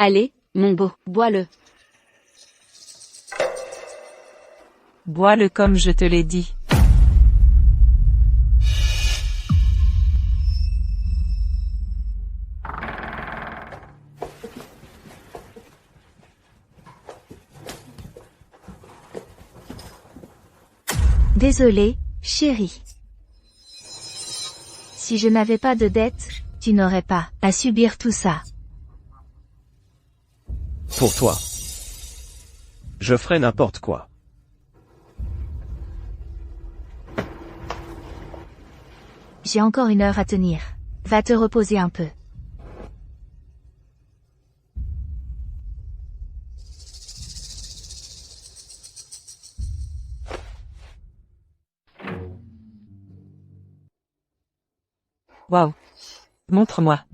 Allez, mon beau, bois-le. Bois-le comme je te l'ai dit. Désolé, chérie. Si je n'avais pas de dette, tu n'aurais pas à subir tout ça. Pour toi. Je ferai n'importe quoi. J'ai encore 1 heure à tenir. Va te reposer un peu. Waouh. Montre-moi.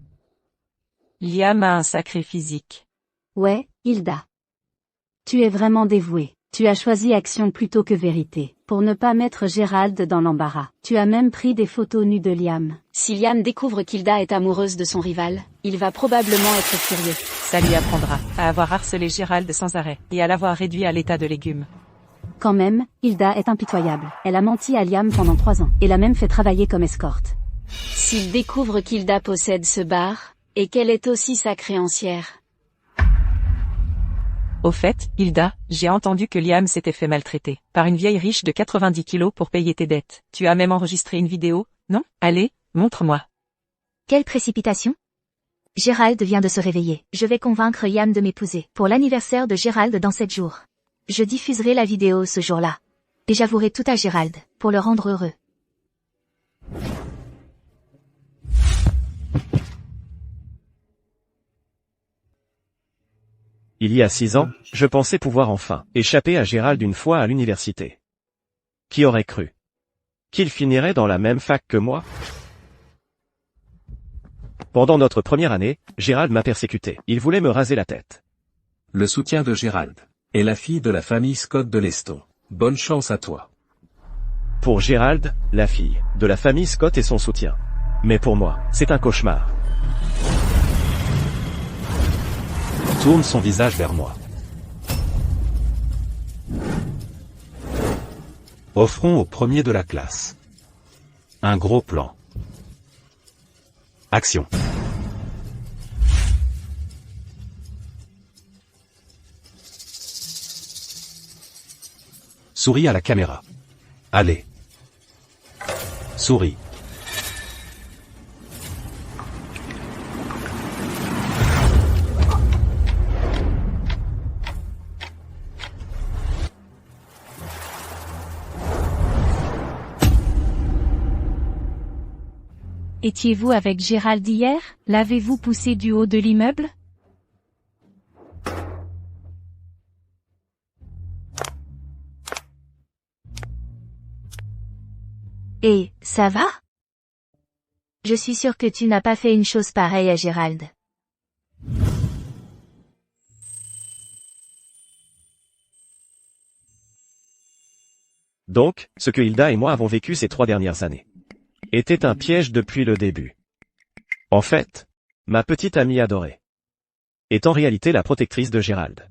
Liam a un sacré physique. Ouais, Hilda. Tu es vraiment dévouée. Tu as choisi action plutôt que vérité, pour ne pas mettre Gérald dans l'embarras. Tu as même pris des photos nues de Liam. Si Liam découvre qu'Hilda est amoureuse de son rival, il va probablement être furieux. Ça lui apprendra à avoir harcelé Gérald sans arrêt, et à l'avoir réduit à l'état de légume. Quand même, Hilda est impitoyable. Elle a menti à Liam pendant 3 ans, et l'a même fait travailler comme escorte. S'il découvre qu'Hilda possède ce bar, et qu'elle est aussi sa créancière. Au fait, Hilda, j'ai entendu que Liam s'était fait maltraiter par une vieille riche de 90 kilos pour payer tes dettes. Tu as même enregistré une vidéo, non? Allez, montre-moi. Quelle précipitation? Gérald vient de se réveiller. Je vais convaincre Liam de m'épouser pour l'anniversaire de Gérald dans 7 jours. Je diffuserai la vidéo ce jour-là. Et j'avouerai tout à Gérald, pour le rendre heureux. Il y a 6 ans, je pensais pouvoir enfin échapper à Gérald une fois à l'université. Qui aurait cru qu'il finirait dans la même fac que moi? Pendant notre première année, Gérald m'a persécuté. Il voulait me raser la tête. Le soutien de Gérald est la fille de la famille Scott de Leston. Bonne chance à toi. Pour Gérald, la fille de la famille Scott et son soutien. Mais pour moi, c'est un cauchemar. Tourne son visage vers moi. Offrons au premier de la classe un gros plan. Action. Souris à la caméra. Allez. Souris. Étiez-vous avec Gérald hier? L'avez-vous poussé du haut de l'immeuble? Et, ça va? Je suis sûre que tu n'as pas fait une chose pareille à Gérald. Donc, ce que Hilda et moi avons vécu ces 3 dernières années était un piège depuis le début. En fait, ma petite amie adorée est en réalité la protectrice de Gérald.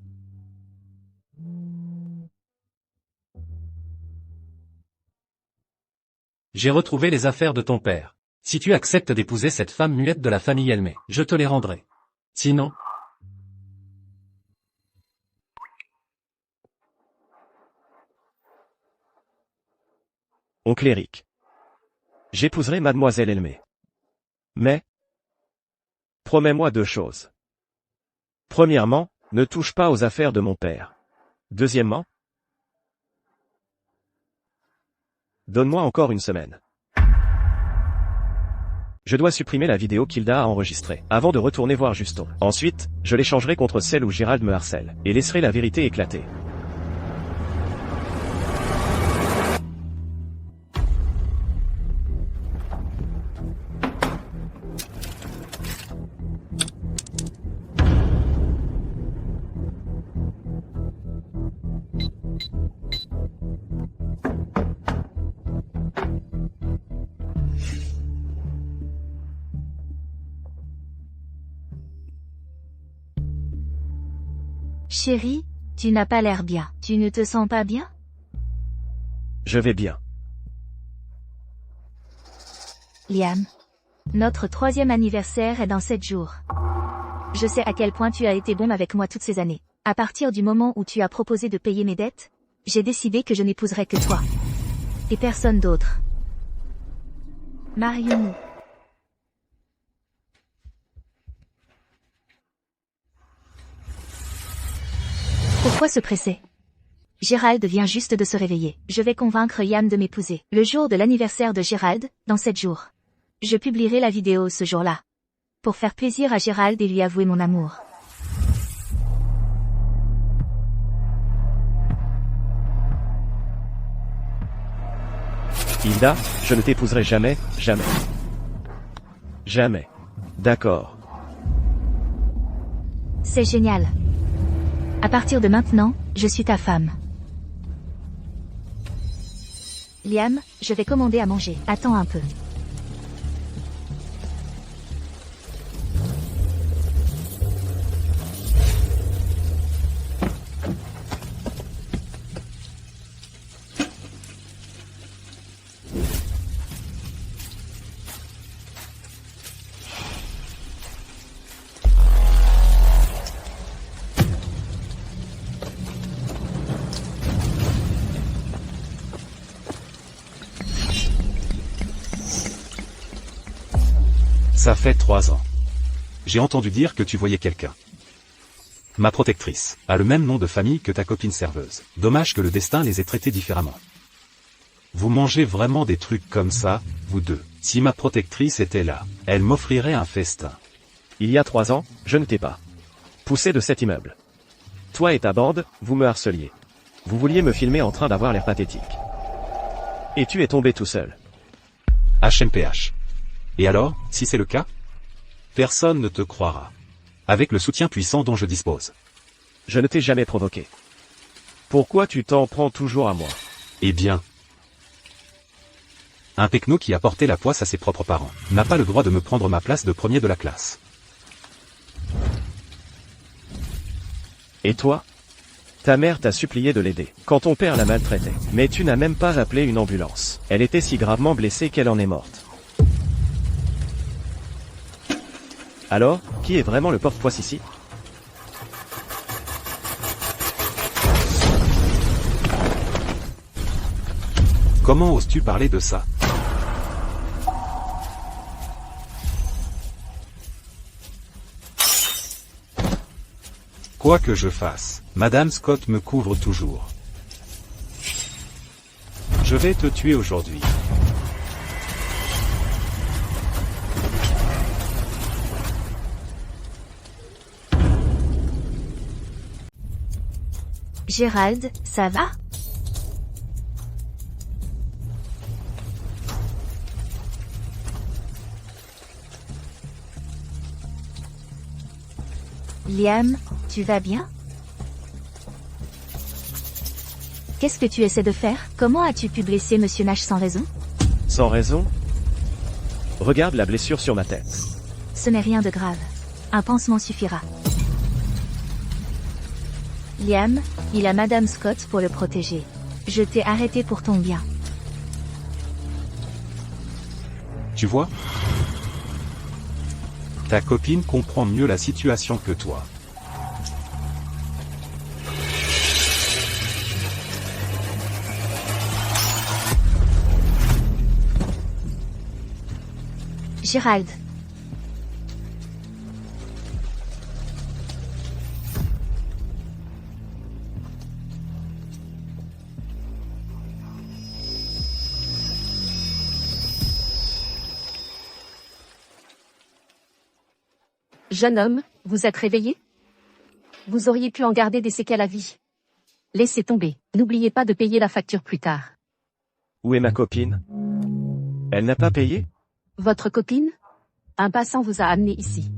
J'ai retrouvé les affaires de ton père. Si tu acceptes d'épouser cette femme muette de la famille Elmé, je te les rendrai. Sinon... Oncle Eric. J'épouserai mademoiselle Elmé. Mais, promets-moi 2 choses. Premièrement, ne touche pas aux affaires de mon père. Deuxièmement, donne-moi encore 1 semaine. Je dois supprimer la vidéo qu'Hilda a enregistrée, avant de retourner voir Juston. Ensuite, je l'échangerai contre celle où Gérald me harcèle, et laisserai la vérité éclater. Chérie, tu n'as pas l'air bien. Tu ne te sens pas bien? Je vais bien. Liam. Notre 3e anniversaire est dans 7 jours. Je sais à quel point tu as été bon avec moi toutes ces années. À partir du moment où tu as proposé de payer mes dettes, j'ai décidé que je n'épouserais que toi. Et personne d'autre. Marions-nous. Pourquoi se presser? Gérald vient juste de se réveiller. Je vais convaincre Liam de m'épouser. Le jour de l'anniversaire de Gérald, dans 7 jours. Je publierai la vidéo ce jour-là. Pour faire plaisir à Gérald et lui avouer mon amour. Hilda, je ne t'épouserai jamais, jamais. Jamais. D'accord. C'est génial. À partir de maintenant, je suis ta femme. Liam, je vais commander à manger. Attends un peu. Ça fait 3 ans. J'ai entendu dire que tu voyais quelqu'un. Ma protectrice a le même nom de famille que ta copine serveuse. Dommage que le destin les ait traités différemment. Vous mangez vraiment des trucs comme ça, vous deux. Si ma protectrice était là, elle m'offrirait un festin. Il y a 3 ans, je ne t'ai pas poussé de cet immeuble. Toi et ta bande, vous me harceliez. Vous vouliez me filmer en train d'avoir l'air pathétique. Et tu es tombé tout seul. HMPH. Et alors, si c'est le cas? Personne ne te croira. Avec le soutien puissant dont je dispose. Je ne t'ai jamais provoqué. Pourquoi tu t'en prends toujours à moi? Eh bien. Un techno qui a porté la poisse à ses propres parents n'a pas le droit de me prendre ma place de premier de la classe. Et toi? Ta mère t'a supplié de l'aider quand ton père la maltraitait. Mais tu n'as même pas appelé une ambulance. Elle était si gravement blessée qu'elle en est morte. Alors, qui est vraiment le porte-poisse ici? Comment oses-tu parler de ça? Quoi que je fasse, Madame Scott me couvre toujours. Je vais te tuer aujourd'hui. Gérald, ça va? Liam, tu vas bien? Qu'est-ce que tu essaies de faire? Comment as-tu pu blesser Monsieur Nash sans raison? Sans raison? Regarde la blessure sur ma tête. Ce n'est rien de grave. Un pansement suffira. Liam, il a Madame Scott pour le protéger. Je t'ai arrêté pour ton bien. Tu vois? Ta copine comprend mieux la situation que toi. Gérald. Jeune homme, vous êtes réveillé? Vous auriez pu en garder des séquelles à vie. Laissez tomber. N'oubliez pas de payer la facture plus tard. Où est ma copine? Elle n'a pas payé? Votre copine? Un passant vous a amené ici.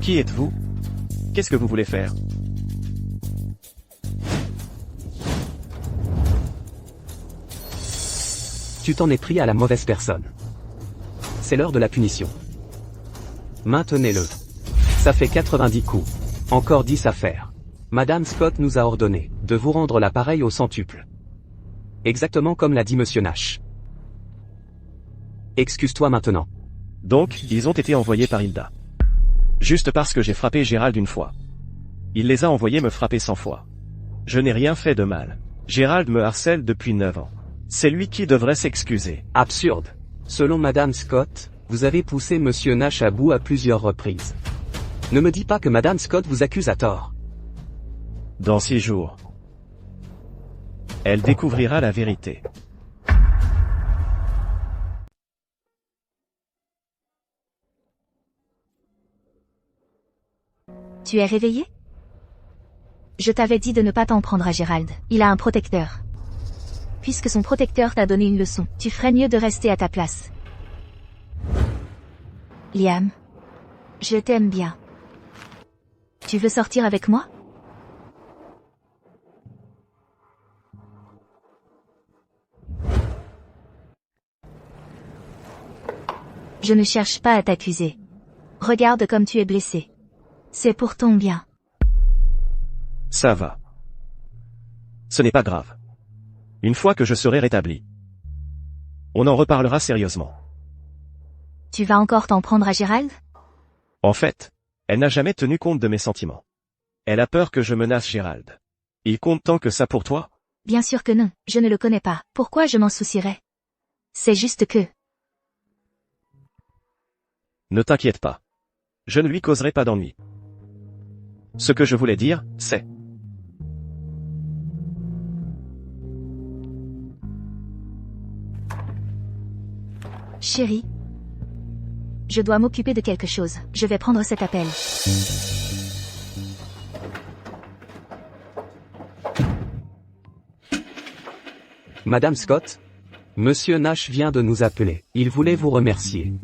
Qui êtes-vous? Qu'est-ce que vous voulez faire? Tu t'en es pris à la mauvaise personne. C'est l'heure de la punition. Maintenez-le. Ça fait 90 coups. Encore 10 à faire. Madame Scott nous a ordonné de vous rendre l'appareil au centuple. Exactement comme l'a dit Monsieur Nash. Excuse-toi maintenant. Donc, ils ont été envoyés par Hilda. Juste parce que j'ai frappé Gérald une fois. Il les a envoyés me frapper 100 fois. Je n'ai rien fait de mal. Gérald me harcèle depuis 9 ans. C'est lui qui devrait s'excuser. Absurde. Selon Madame Scott, vous avez poussé Monsieur Nash à bout à plusieurs reprises. Ne me dis pas que Madame Scott vous accuse à tort. Dans 6 jours, elle découvrira la vérité. Tu es réveillé? Je t'avais dit de ne pas t'en prendre à Gérald. Il a un protecteur. Puisque son protecteur t'a donné une leçon, tu ferais mieux de rester à ta place. Liam, je t'aime bien. Tu veux sortir avec moi? Je ne cherche pas à t'accuser. Regarde comme tu es blessé. C'est pour ton bien. Ça va. Ce n'est pas grave. Une fois que je serai rétabli, on en reparlera sérieusement. Tu vas encore t'en prendre à Gérald? En fait, elle n'a jamais tenu compte de mes sentiments. Elle a peur que je menace Gérald. Il compte tant que ça pour toi? Bien sûr que non, je ne le connais pas. Pourquoi je m'en soucierais? C'est juste que... Ne t'inquiète pas. Je ne lui causerai pas d'ennui. Ce que je voulais dire, c'est... Chérie, je dois m'occuper de quelque chose. Je vais prendre cet appel. Madame Scott, Monsieur Nash vient de nous appeler. Il voulait vous remercier.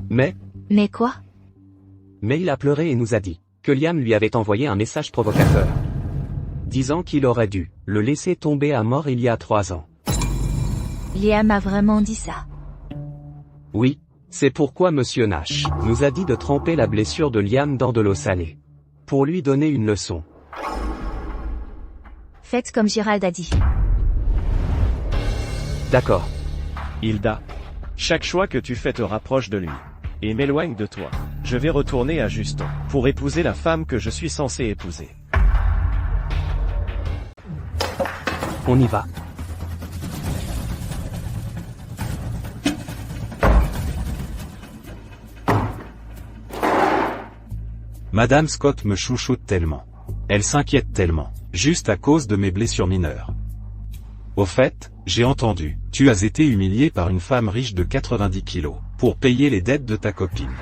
Mais quoi? Mais il a pleuré et nous a dit que Liam lui avait envoyé un message provocateur, disant qu'il aurait dû le laisser tomber à mort il y a 3 ans. Liam a vraiment dit ça? Oui, c'est pourquoi Monsieur Nash nous a dit de tremper la blessure de Liam dans de l'eau salée, pour lui donner une leçon. Faites comme Gérald a dit. D'accord. Hilda, chaque choix que tu fais te rapproche de lui, et m'éloigne de toi. Je vais retourner à Juston, pour épouser la femme que je suis censé épouser. On y va. Madame Scott me chouchoute tellement. Elle s'inquiète tellement, juste à cause de mes blessures mineures. Au fait, j'ai entendu, tu as été humilié par une femme riche de 90 kilos, pour payer les dettes de ta copine.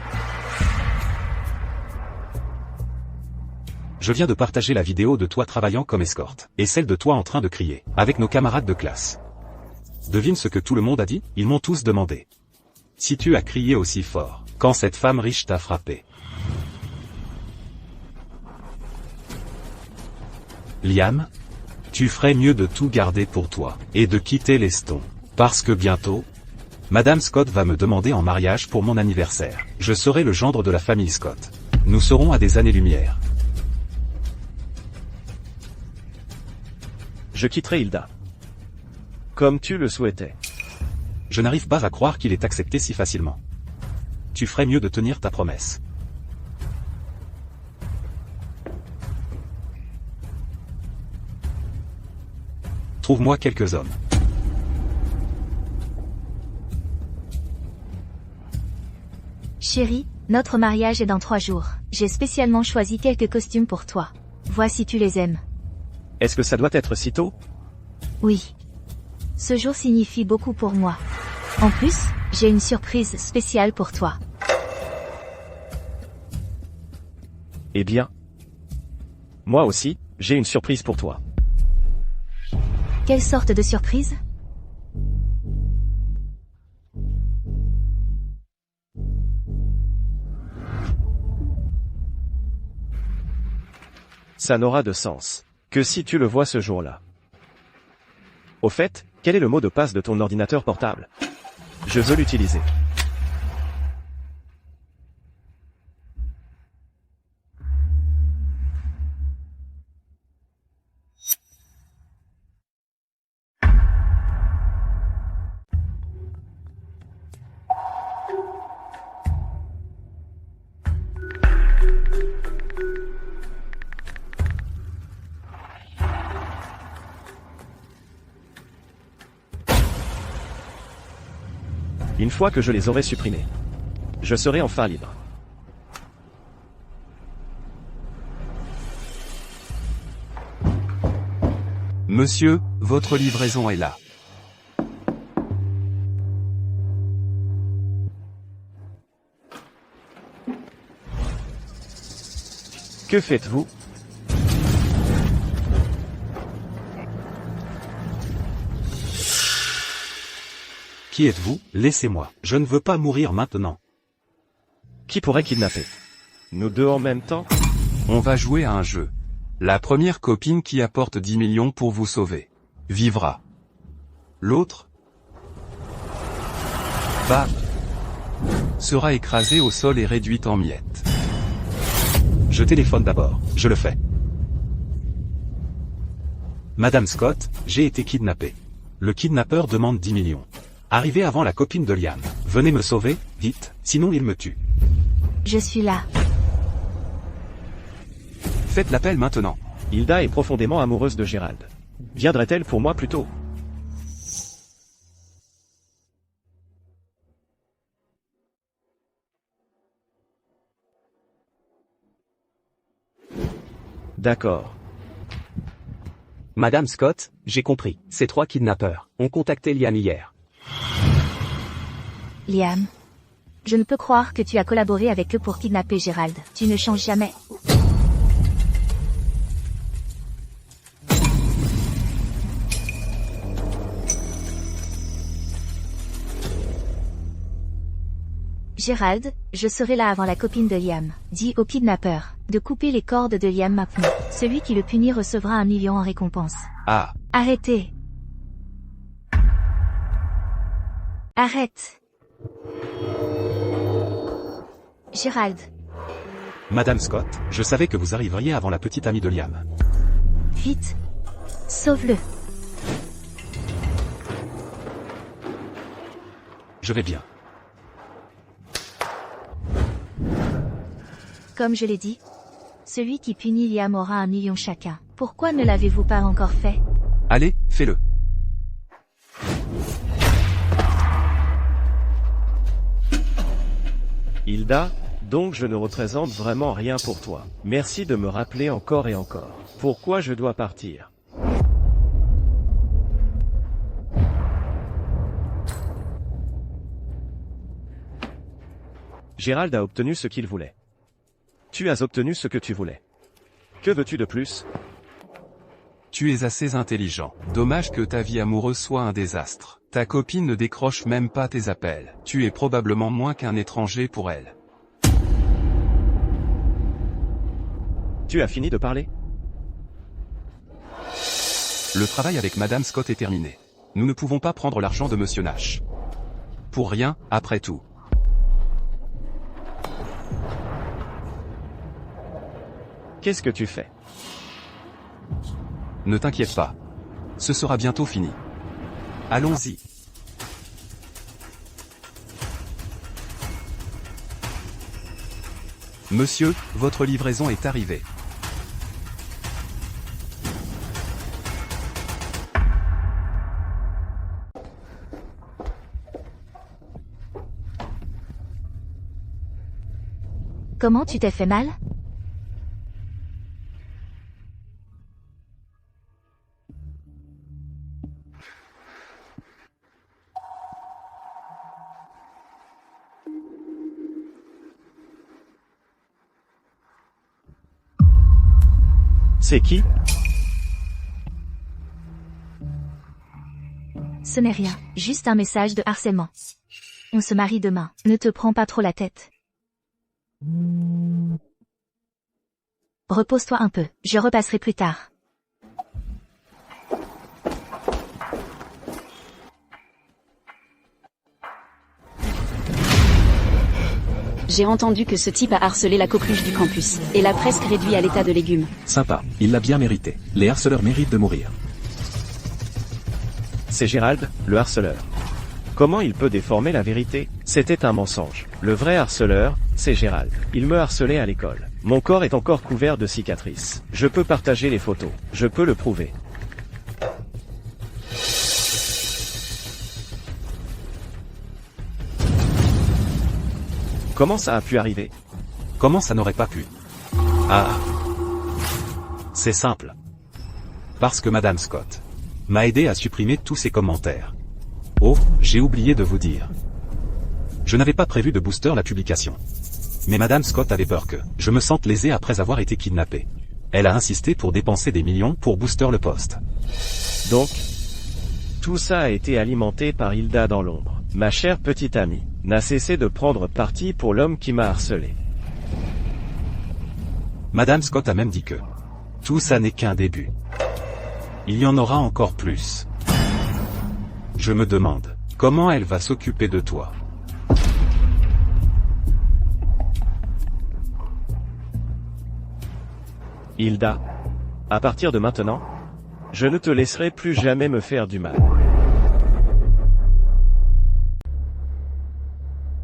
Je viens de partager la vidéo de toi travaillant comme escorte, et celle de toi en train de crier, avec nos camarades de classe. Devine ce que tout le monde a dit? Ils m'ont tous demandé. Si tu as crié aussi fort, quand cette femme riche t'a frappé. Liam, tu ferais mieux de tout garder pour toi, et de quitter Leston. Parce que bientôt, Madame Scott va me demander en mariage pour mon anniversaire. Je serai le gendre de la famille Scott. Nous serons à des années-lumière. Je quitterai Hilda. Comme tu le souhaitais. Je n'arrive pas à croire qu'il ait accepté si facilement. Tu ferais mieux de tenir ta promesse. Trouve-moi quelques hommes. Chérie, notre mariage est dans 3 jours. J'ai spécialement choisi quelques costumes pour toi. Vois si tu les aimes. Est-ce que ça doit être si tôt? Oui. Ce jour signifie beaucoup pour moi. En plus, j'ai une surprise spéciale pour toi. Eh bien, moi aussi, j'ai une surprise pour toi. Quelle sorte de surprise? Ça n'aura de sens que si tu le vois ce jour-là. Au fait, quel est le mot de passe de ton ordinateur portable? Je veux l'utiliser. Une fois que je les aurai supprimés, je serai enfin libre. Monsieur, votre livraison est là. Que faites-vous? Qui êtes-vous? Laissez-moi. Je ne veux pas mourir maintenant. Qui pourrait kidnapper? Nous deux en même temps? On va jouer à un jeu. La première copine qui apporte 10 millions pour vous sauver vivra. L'autre, sera écrasée au sol et réduite en miettes. Je téléphone d'abord. Je le fais. Madame Scott, j'ai été kidnappé. Le kidnappeur demande 10 millions. Arrivez avant la copine de Liam. Venez me sauver, vite, sinon il me tue. Je suis là. Faites l'appel maintenant. Hilda est profondément amoureuse de Gérald. Viendrait-elle pour moi plus tôt? D'accord. Madame Scott, j'ai compris. Ces 3 kidnappeurs ont contacté Liam hier. Liam. Je ne peux croire que tu as collaboré avec eux pour kidnapper Gérald. Tu ne changes jamais. Gérald, je serai là avant la copine de Liam. Dis au kidnappeur de couper les cordes de Liam maintenant. Celui qui le punit recevra 1 million en récompense. Ah. Arrêtez. Arrête. Gérald. Madame Scott, je savais que vous arriveriez avant la petite amie de Liam. Vite. Sauve-le. Je vais bien. Comme je l'ai dit, celui qui punit Liam aura 1 million chacun. Pourquoi ne l'avez-vous pas encore fait? Allez, fais-le. Hilda, donc je ne représente vraiment rien pour toi. Merci de me rappeler encore et encore. Pourquoi je dois partir? Gérald a obtenu ce qu'il voulait. Tu as obtenu ce que tu voulais. Que veux-tu de plus? Tu es assez intelligent. Dommage que ta vie amoureuse soit un désastre. Ta copine ne décroche même pas tes appels. Tu es probablement moins qu'un étranger pour elle. Tu as fini de parler? Le travail avec Madame Scott est terminé. Nous ne pouvons pas prendre l'argent de Monsieur Nash. Pour rien, après tout. Qu'est-ce que tu fais? Ne t'inquiète pas. Ce sera bientôt fini. Allons-y. Monsieur, votre livraison est arrivée. Comment tu t'es fait mal? C'est qui? Ce n'est rien, juste un message de harcèlement. On se marie demain, ne te prends pas trop la tête. Repose-toi un peu, je repasserai plus tard. J'ai entendu que ce type a harcelé la coqueluche du campus, et l'a presque réduit à l'état de légume. Sympa, il l'a bien mérité. Les harceleurs méritent de mourir. C'est Gérald, le harceleur. Comment il peut déformer la vérité? C'était un mensonge. Le vrai harceleur, c'est Gérald. Il me harcelait à l'école. Mon corps est encore couvert de cicatrices. Je peux partager les photos. Je peux le prouver. Comment ça a pu arriver? Comment ça n'aurait pas pu? Ah. C'est simple. Parce que Madame Scott m'a aidé à supprimer tous ces commentaires. Oh, j'ai oublié de vous dire. Je n'avais pas prévu de booster la publication. Mais Madame Scott avait peur que je me sente lésé après avoir été kidnappé. Elle a insisté pour dépenser des millions pour booster le post. Donc, tout ça a été alimenté par Hilda dans l'ombre. Ma chère petite amie n'a cessé de prendre parti pour l'homme qui m'a harcelé. Madame Scott a même dit que tout ça n'est qu'un début. Il y en aura encore plus. Je me demande comment elle va s'occuper de toi. Hilda, à partir de maintenant, je ne te laisserai plus jamais me faire du mal.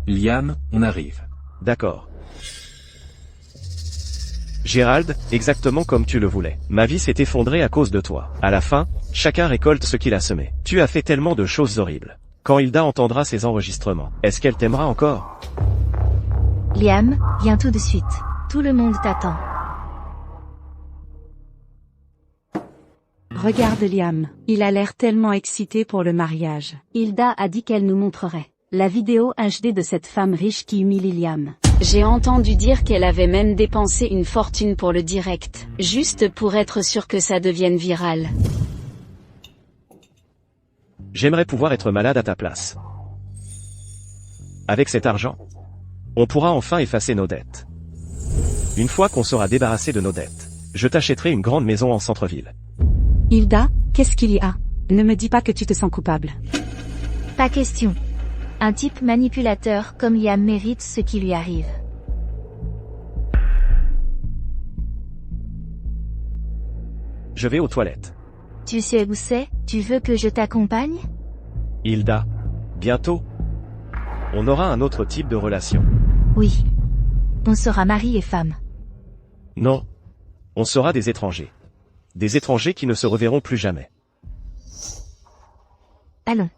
Liam, on arrive. D'accord. Gérald, exactement comme tu le voulais. Ma vie s'est effondrée à cause de toi. À la fin, chacun récolte ce qu'il a semé. Tu as fait tellement de choses horribles. Quand Hilda entendra ces enregistrements, est-ce qu'elle t'aimera encore? Liam, viens tout de suite. Tout le monde t'attend. Regarde Liam, il a l'air tellement excité pour le mariage. Hilda a dit qu'elle nous montrerait la vidéo HD de cette femme riche qui humilie Liam. J'ai entendu dire qu'elle avait même dépensé une fortune pour le direct, juste pour être sûr que ça devienne viral. J'aimerais pouvoir être malade à ta place. Avec cet argent, on pourra enfin effacer nos dettes. Une fois qu'on sera débarrassé de nos dettes, je t'achèterai une grande maison en centre-ville. Hilda, qu'est-ce qu'il y a? Ne me dis pas que tu te sens coupable. Pas question. Un type manipulateur comme Liam mérite ce qui lui arrive. Je vais aux toilettes. Tu sais où c'est? Tu veux que je t'accompagne? Hilda, bientôt, on aura un autre type de relation. Oui. On sera mari et femme. Non. On sera des étrangers. Des étrangers qui ne se reverront plus jamais. Allons.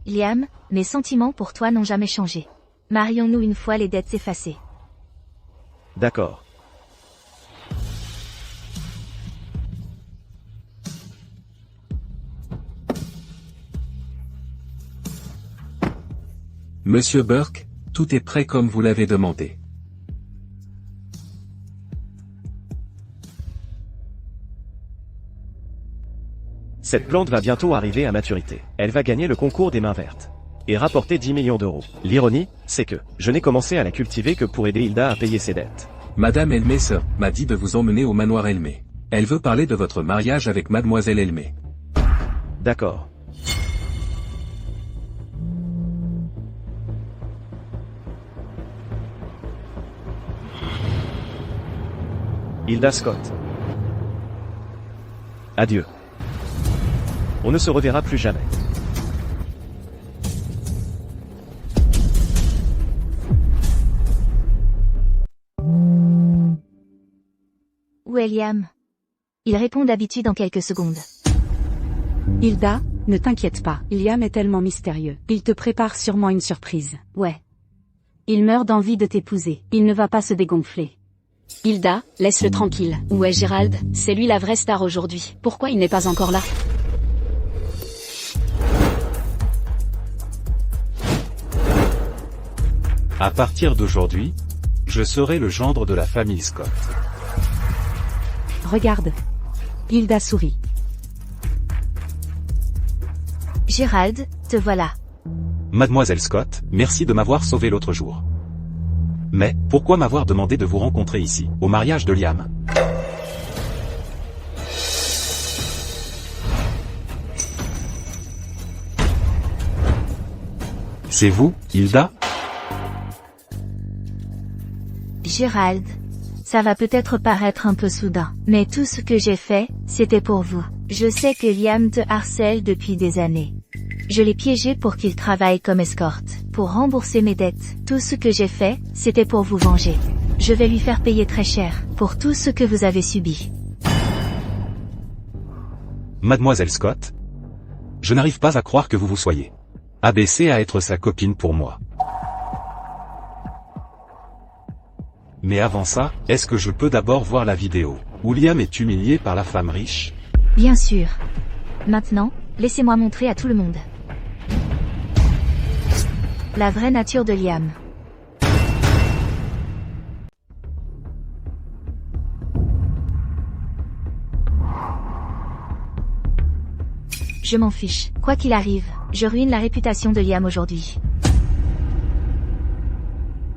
Liam, mes sentiments pour toi n'ont jamais changé. Marions-nous une fois les dettes effacées. D'accord. Monsieur Burke, tout est prêt comme vous l'avez demandé. Cette plante va bientôt arriver à maturité. Elle va gagner le concours des mains vertes. Et rapporter 10 millions d'euros. L'ironie, c'est que je n'ai commencé à la cultiver que pour aider Hilda à payer ses dettes. Madame Elmé sœur m'a dit de vous emmener au manoir Elmé. Elle veut parler de votre mariage avec Mademoiselle Elmé. D'accord. Hilda Scott. Adieu. On ne se reverra plus jamais. Où est Liam? Il répond d'habitude en quelques secondes. Hilda, ne t'inquiète pas, Liam est tellement mystérieux. Il te prépare sûrement une surprise. Ouais. Il meurt d'envie de t'épouser. Il ne va pas se dégonfler. Hilda, laisse-le tranquille. Où est Gérald? C'est lui la vraie star aujourd'hui. Pourquoi il n'est pas encore là? À partir d'aujourd'hui, je serai le gendre de la famille Scott. Regarde. Hilda sourit. Gérald, te voilà. Mademoiselle Scott, merci de m'avoir sauvé l'autre jour. Mais, pourquoi m'avoir demandé de vous rencontrer ici, au mariage de Liam? C'est vous, Hilda? Gérald, ça va peut-être paraître un peu soudain, mais tout ce que j'ai fait, c'était pour vous. Je sais que Liam te harcèle depuis des années. Je l'ai piégé pour qu'il travaille comme escorte, pour rembourser mes dettes. Tout ce que j'ai fait, c'était pour vous venger. Je vais lui faire payer très cher, pour tout ce que vous avez subi. Mademoiselle Scott? Je n'arrive pas à croire que vous soyez abaissée à être sa copine pour moi. Mais avant ça, est-ce que je peux d'abord voir la vidéo où Liam est humilié par la femme riche? Bien sûr. Maintenant, laissez-moi montrer à tout le monde la vraie nature de Liam. Je m'en fiche. Quoi qu'il arrive, je ruine la réputation de Liam aujourd'hui.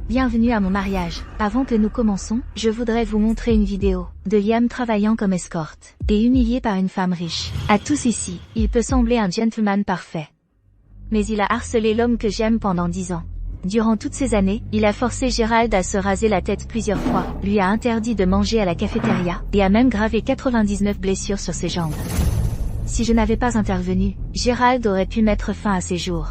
Bienvenue à mon mariage. Avant que nous commençons, je voudrais vous montrer une vidéo de Liam travaillant comme escorte et humilié par une femme riche. À tous ici, il peut sembler un gentleman parfait. Mais il a harcelé l'homme que j'aime pendant 10 ans. Durant toutes ces années, il a forcé Gérald à se raser la tête plusieurs fois, lui a interdit de manger à la cafétéria, et a même gravé 99 blessures sur ses jambes. Si je n'avais pas intervenu, Gérald aurait pu mettre fin à ses jours.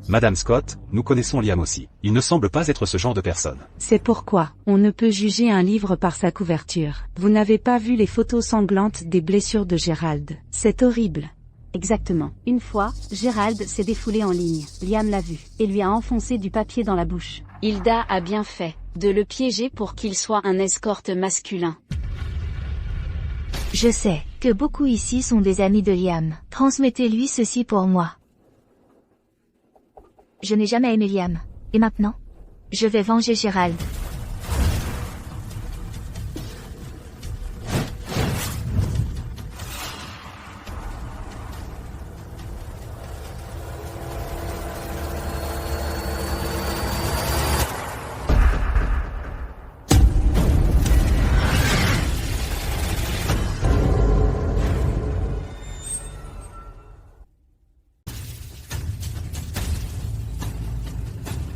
Madame Scott, nous connaissons Liam aussi. Il ne semble pas être ce genre de personne. C'est pourquoi, on ne peut juger un livre par sa couverture. Vous n'avez pas vu les photos sanglantes des blessures de Gérald. C'est horrible. Exactement. Une fois, Gérald s'est défoulé en ligne. Liam l'a vu, et lui a enfoncé du papier dans la bouche. Hilda a bien fait de le piéger pour qu'il soit un escorte masculin. Je sais que beaucoup ici sont des amis de Liam. Transmettez-lui ceci pour moi. Je n'ai jamais aimé Liam. Et maintenant, je vais venger Gérald.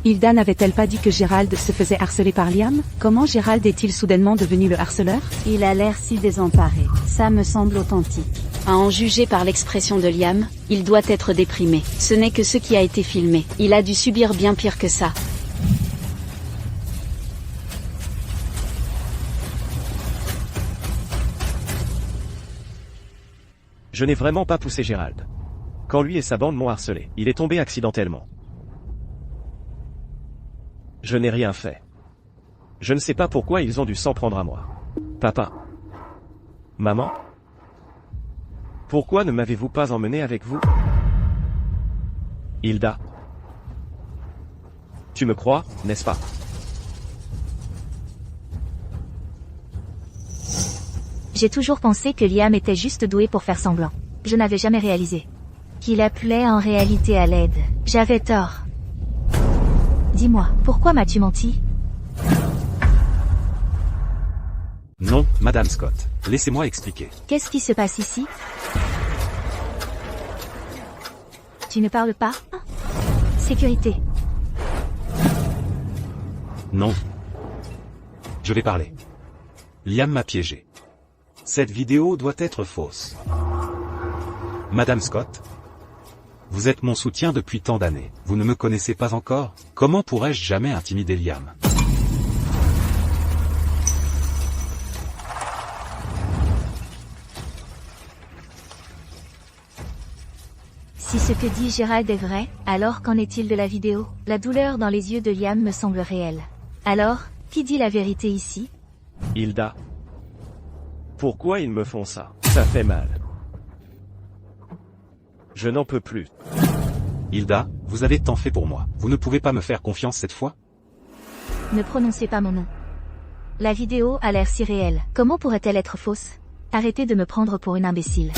Hilda n'avait-elle pas dit que Gérald se faisait harceler par Liam? Comment Gérald est-il soudainement devenu le harceleur? Il a l'air si désemparé. Ça me semble authentique. À en juger par l'expression de Liam, il doit être déprimé. Ce n'est que ce qui a été filmé. Il a dû subir bien pire que ça. Je n'ai vraiment pas poussé Gérald. Quand lui et sa bande m'ont harcelé, il est tombé accidentellement. Je n'ai rien fait. Je ne sais pas pourquoi ils ont dû s'en prendre à moi. Papa. Maman. Pourquoi ne m'avez-vous pas emmené avec vous? Hilda. Tu me crois, n'est-ce pas? J'ai toujours pensé que Liam était juste doué pour faire semblant. Je n'avais jamais réalisé qu'il appelait en réalité à l'aide. J'avais tort. Dis-moi, pourquoi m'as-tu menti? Non, Madame Scott. Laissez-moi expliquer. Qu'est-ce qui se passe ici? Tu ne parles pas? Sécurité. Non. Je vais parler. Liam m'a piégé. Cette vidéo doit être fausse. Madame Scott? Vous êtes mon soutien depuis tant d'années. Vous ne me connaissez pas encore? Comment pourrais-je jamais intimider Liam? Si ce que dit Gérald est vrai, alors qu'en est-il de la vidéo? La douleur dans les yeux de Liam me semble réelle. Alors, qui dit la vérité ici? Hilda. Pourquoi ils me font ça? Ça fait mal. Je n'en peux plus. Hilda, vous avez tant fait pour moi. Vous ne pouvez pas me faire confiance cette fois? Ne prononcez pas mon nom. La vidéo a l'air si réelle. Comment pourrait-elle être fausse? Arrêtez de me prendre pour une imbécile.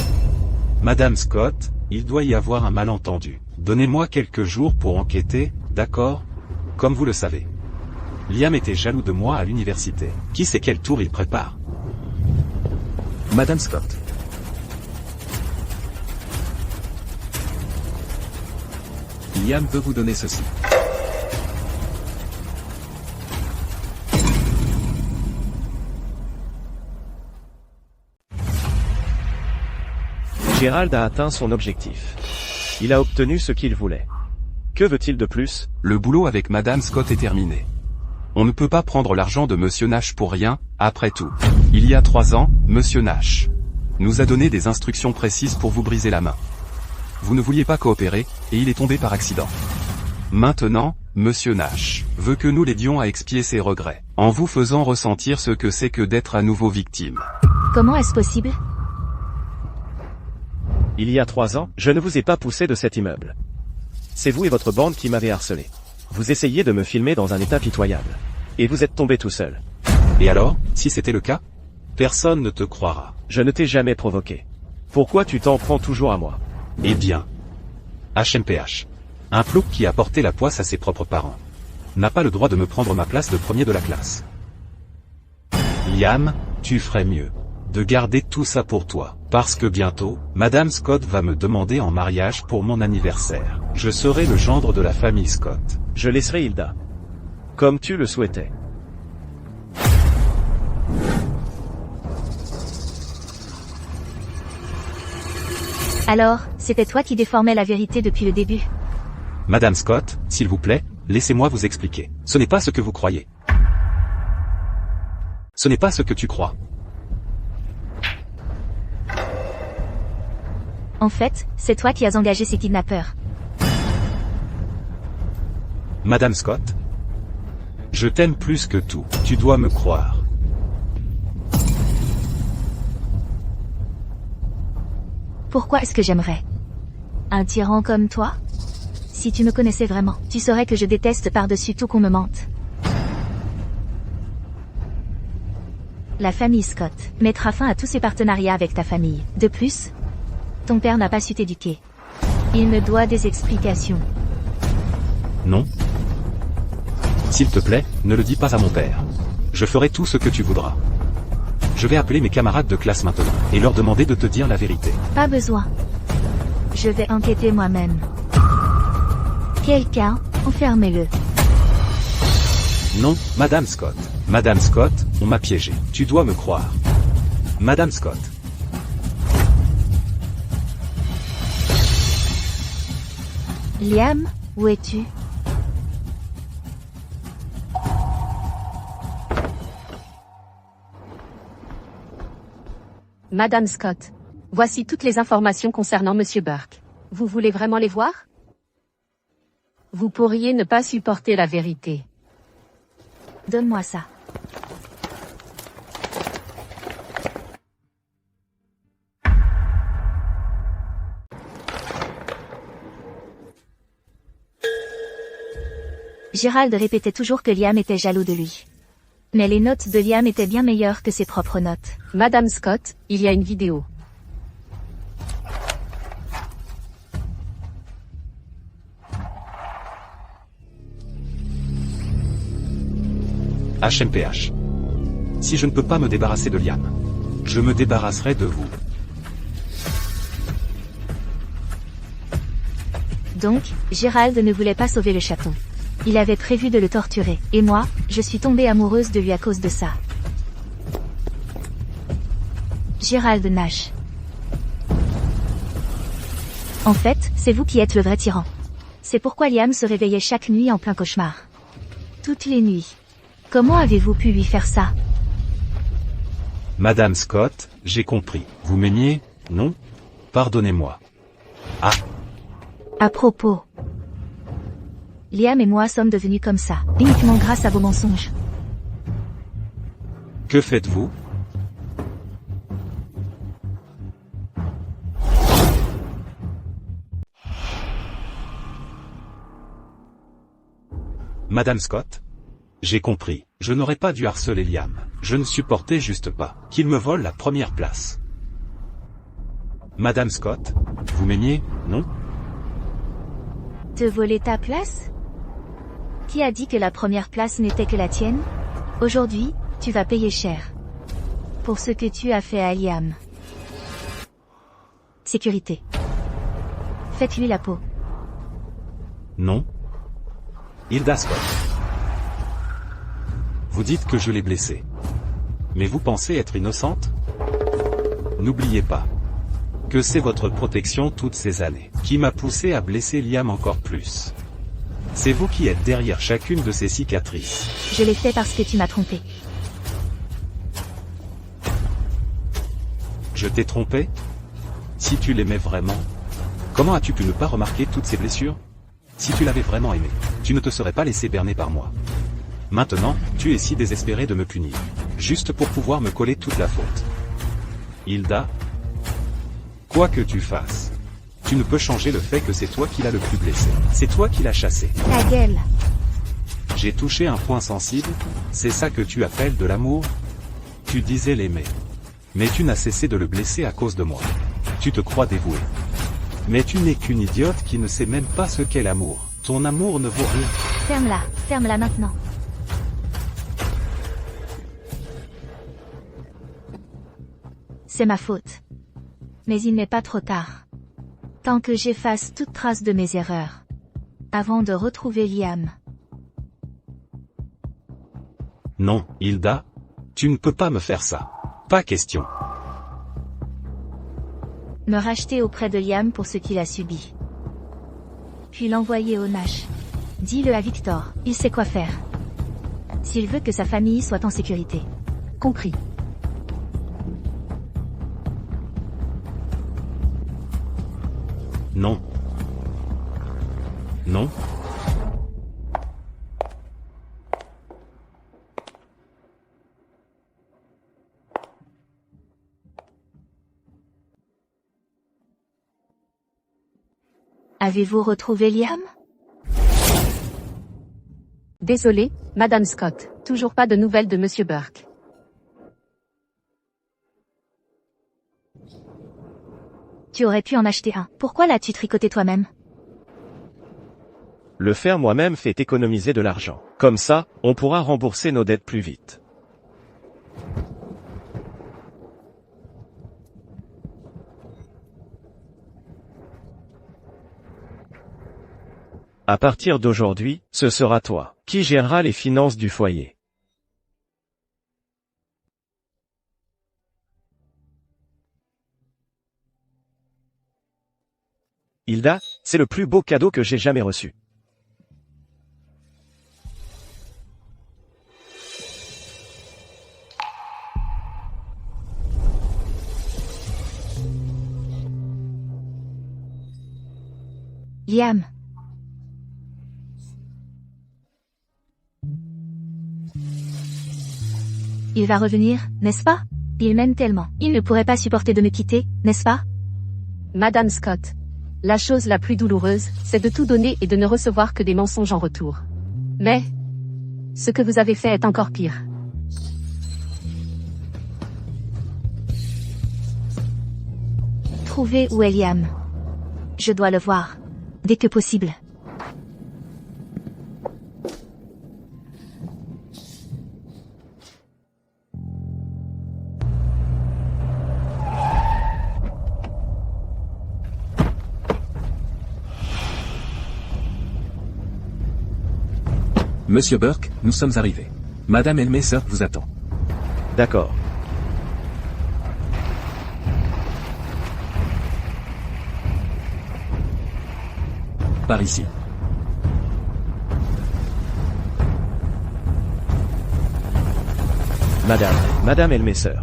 Madame Scott, il doit y avoir un malentendu. Donnez-moi quelques jours pour enquêter, d'accord? Comme vous le savez. Liam était jaloux de moi à l'université. Qui sait quel tour il prépare? Madame Scott. Liam peut vous donner ceci. Gérald a atteint son objectif. Il a obtenu ce qu'il voulait. Que veut-il de plus? Le boulot avec Madame Scott est terminé. On ne peut pas prendre l'argent de Monsieur Nash pour rien, après tout. Il y a 3 ans, Monsieur Nash nous a donné des instructions précises pour vous briser la main. Vous ne vouliez pas coopérer, et il est tombé par accident. Maintenant, Monsieur Nash veut que nous l'aidions à expier ses regrets, en vous faisant ressentir ce que c'est que d'être à nouveau victime. Comment est-ce possible? Il y a 3 ans, je ne vous ai pas poussé de cet immeuble. C'est vous et votre bande qui m'avez harcelé. Vous essayez de me filmer dans un état pitoyable. Et vous êtes tombé tout seul. Et alors, si c'était le cas? Personne ne te croira. Je ne t'ai jamais provoqué. Pourquoi tu t'en prends toujours à moi? Eh bien. HMPH. Un plouc qui a porté la poisse à ses propres parents n'a pas le droit de me prendre ma place de premier de la classe. Liam, tu ferais mieux de garder tout ça pour toi, parce que bientôt, Madame Scott va me demander en mariage pour mon anniversaire. Je serai le gendre de la famille Scott. Je laisserai Hilda. Comme tu le souhaitais. Alors, c'était toi qui déformais la vérité depuis le début. Madame Scott, s'il vous plaît, laissez-moi vous expliquer. Ce n'est pas ce que vous croyez. Ce n'est pas ce que tu crois. En fait, c'est toi qui as engagé ces kidnappeurs. Madame Scott, je t'aime plus que tout. Tu dois me croire. Pourquoi est-ce que j'aimerais un tyran comme toi? Si tu me connaissais vraiment, tu saurais que je déteste par-dessus tout qu'on me mente. La famille Scott mettra fin à tous ses partenariats avec ta famille. De plus, ton père n'a pas su t'éduquer. Il me doit des explications. Non. S'il te plaît, ne le dis pas à mon père. Je ferai tout ce que tu voudras. Je vais appeler mes camarades de classe maintenant, et leur demander de te dire la vérité. Pas besoin. Je vais enquêter moi-même. Quelqu'un, enfermez-le. Non, Madame Scott. Madame Scott, on m'a piégé. Tu dois me croire. Madame Scott. Liam, où es-tu? Madame Scott. Voici toutes les informations concernant Monsieur Burke. Vous voulez vraiment les voir? Vous pourriez ne pas supporter la vérité. Donne-moi ça. Gérald répétait toujours que Liam était jaloux de lui. Mais les notes de Liam étaient bien meilleures que ses propres notes. Madame Scott, il y a une vidéo. HMPH. Si je ne peux pas me débarrasser de Liam, je me débarrasserai de vous. Donc, Gérald ne voulait pas sauver le chaton. Il avait prévu de le torturer. Et moi, je suis tombée amoureuse de lui à cause de ça. Gérald Nash. En fait, c'est vous qui êtes le vrai tyran. C'est pourquoi Liam se réveillait chaque nuit en plein cauchemar. Toutes les nuits. Comment avez-vous pu lui faire ça? Madame Scott, j'ai compris. Vous m'aimiez, non? Pardonnez-moi. Ah. À propos. Liam et moi sommes devenus comme ça, uniquement grâce à vos mensonges. Que faites-vous? Madame Scott? J'ai compris. Je n'aurais pas dû harceler Liam. Je ne supportais juste pas qu'il me vole la première place. Madame Scott, vous m'aimiez, non? Te voler ta place? Qui a dit que la première place n'était que la tienne? Aujourd'hui, tu vas payer cher. Pour ce que tu as fait à Liam. Sécurité. Faites-lui la peau. Non. Hilda Scott. Vous dites que je l'ai blessée. Mais vous pensez être innocente? N'oubliez pas que c'est votre protection toutes ces années qui m'a poussé à blesser Liam encore plus. C'est vous qui êtes derrière chacune de ces cicatrices. Je l'ai fait parce que tu m'as trompé. Je t'ai trompé? Si tu l'aimais vraiment, comment as-tu pu ne pas remarquer toutes ces blessures? Si tu l'avais vraiment aimé, tu ne te serais pas laissé berner par moi. Maintenant, tu es si désespéré de me punir, juste pour pouvoir me coller toute la faute. Hilda, quoi que tu fasses, tu ne peux changer le fait que c'est toi qui l'as le plus blessé. C'est toi qui l'as chassé. Ta gueule. J'ai touché un point sensible, c'est ça que tu appelles de l'amour? Tu disais l'aimer. Mais tu n'as cessé de le blesser à cause de moi. Tu te crois dévoué. Mais tu n'es qu'une idiote qui ne sait même pas ce qu'est l'amour. Ton amour ne vaut rien. Ferme-la maintenant. C'est ma faute. Mais il n'est pas trop tard. Tant que j'efface toute trace de mes erreurs. Avant de retrouver Liam. Non, Hilda. Tu ne peux pas me faire ça. Pas question. Me racheter auprès de Liam pour ce qu'il a subi. Puis l'envoyer au Nash. Dis-le à Victor, il sait quoi faire. S'il veut que sa famille soit en sécurité. Compris. Non. Non. Avez-vous retrouvé Liam? Désolé, Madame Scott, toujours pas de nouvelles de Monsieur Burke. Tu aurais pu en acheter un. Pourquoi l'as-tu tricoté toi-même? Le faire moi-même fait économiser de l'argent. Comme ça, on pourra rembourser nos dettes plus vite. À partir d'aujourd'hui, ce sera toi qui gérera les finances du foyer. Hilda, c'est le plus beau cadeau que j'ai jamais reçu. Liam. Il va revenir, n'est-ce pas? Il m'aime tellement. Il ne pourrait pas supporter de me quitter, n'est-ce pas? Madame Scott. La chose la plus douloureuse, c'est de tout donner et de ne recevoir que des mensonges en retour. Mais, ce que vous avez fait est encore pire. Trouvez où est Liam. Je dois le voir. Dès que possible. Monsieur Burke, nous sommes arrivés. Madame Elmesser vous attend. D'accord. Par ici. Madame Elmesser.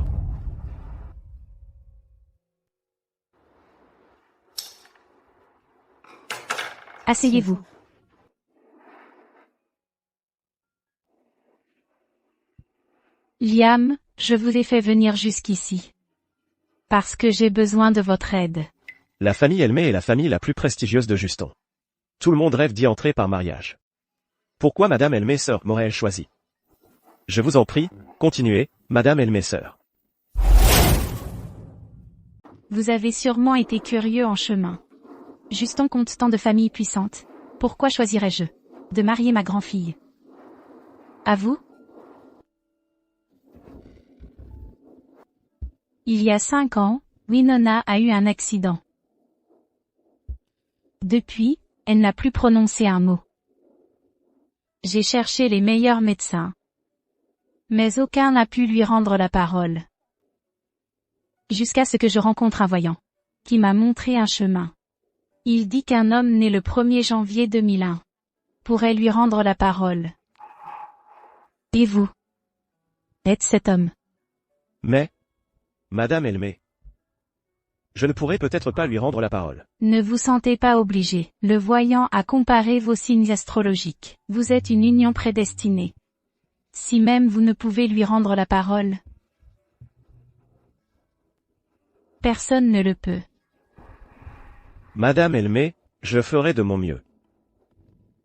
Asseyez-vous. Liam, je vous ai fait venir jusqu'ici. Parce que j'ai besoin de votre aide. La famille Elmé est la famille la plus prestigieuse de Juston. Tout le monde rêve d'y entrer par mariage. Pourquoi Madame Elmesser m'aurait-elle choisi? Je vous en prie, continuez, Madame Elmesser. Vous avez sûrement été curieux en chemin. Juston compte tant de familles puissantes. Pourquoi choisirais-je de marier ma grand-fille? À vous? Il y a 5 ans, Winona a eu un accident. Depuis, Elle n'a plus prononcé un mot. J'ai cherché les meilleurs médecins. Mais aucun n'a pu lui rendre la parole. Jusqu'à ce que je rencontre un voyant, qui m'a montré un chemin. Il dit qu'un homme né le 1er janvier 2001 pourrait lui rendre la parole. Et vous êtes cet homme. Mais, Madame Elmé, je ne pourrais peut-être pas lui rendre la parole. Ne vous sentez pas obligé. Le voyant a comparé vos signes astrologiques. Vous êtes une union prédestinée. Si même vous ne pouvez lui rendre la parole, personne ne le peut. Madame Elmé, je ferai de mon mieux.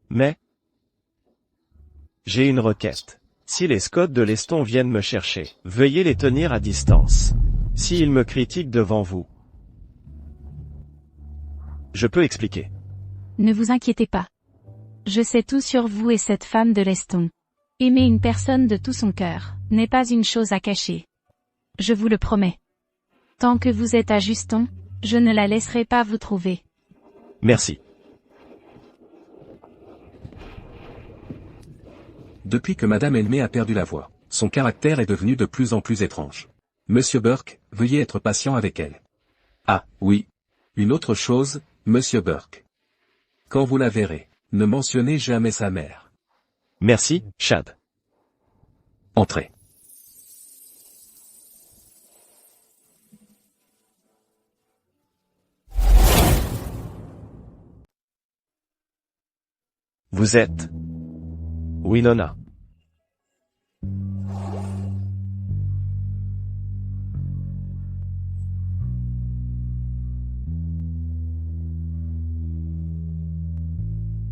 Mais, j'ai une requête. Si les Scott de Leston viennent me chercher, veuillez les tenir à distance. S'ils me critiquent devant vous, je peux expliquer. Ne vous inquiétez pas. Je sais tout sur vous et cette femme de Leston. Aimer une personne de tout son cœur n'est pas une chose à cacher. Je vous le promets. Tant que vous êtes à Juston, je ne la laisserai pas vous trouver. Merci. Depuis que Madame Elmé a perdu la voix, son caractère est devenu de plus en plus étrange. Monsieur Burke, veuillez être patient avec elle. Ah, oui. Une autre chose, Monsieur Burke. Quand vous la verrez, ne mentionnez jamais sa mère. Merci, Chad. Entrez. Vous êtes Winona.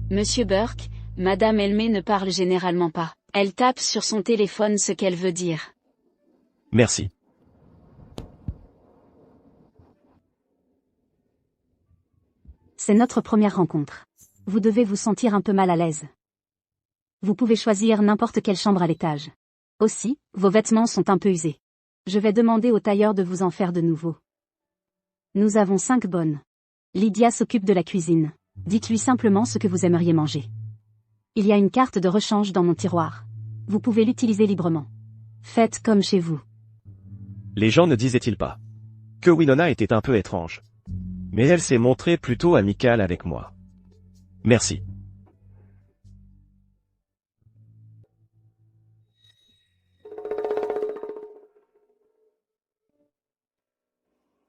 Monsieur Burke, Madame Elmé ne parle généralement pas. Elle tape sur son téléphone ce qu'elle veut dire. Merci. C'est notre première rencontre. Vous devez vous sentir un peu mal à l'aise. Vous pouvez choisir n'importe quelle chambre à l'étage. Aussi, vos vêtements sont un peu usés. Je vais demander au tailleur de vous en faire de nouveaux. Nous avons 5 bonnes. Lydia s'occupe de la cuisine. Dites-lui simplement ce que vous aimeriez manger. Il y a une carte de rechange dans mon tiroir. Vous pouvez l'utiliser librement. Faites comme chez vous. Les gens ne disaient-ils pas que Winona était un peu étrange? Mais elle s'est montrée plutôt amicale avec moi. Merci.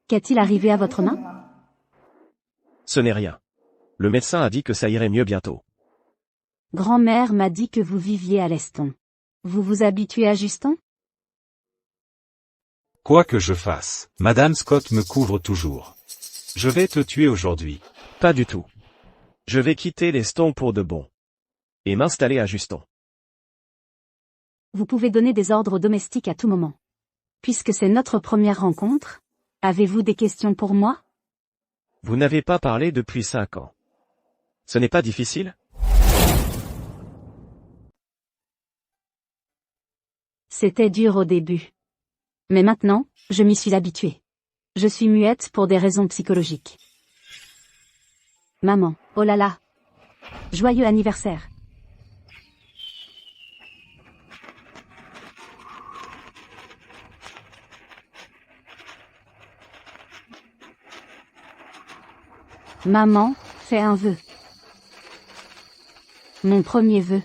Qu'est-il arrivé à votre main? Ce n'est rien. Le médecin a dit que ça irait mieux bientôt. Grand-mère m'a dit que vous viviez à Leston. Vous vous habituez à Juston? Quoi que je fasse, Madame Scott me couvre toujours. Je vais te tuer aujourd'hui. Pas du tout. Je vais quitter Leston pour de bon. Et m'installer à Juston. Vous pouvez donner des ordres aux domestiques à tout moment. Puisque c'est notre première rencontre, avez-vous des questions pour moi? Vous n'avez pas parlé depuis 5 ans. Ce n'est pas difficile? C'était dur au début. Mais maintenant, je m'y suis habituée. Je suis muette pour des raisons psychologiques. Maman, oh là là. Joyeux anniversaire. Maman, fais un vœu. Mon premier vœu.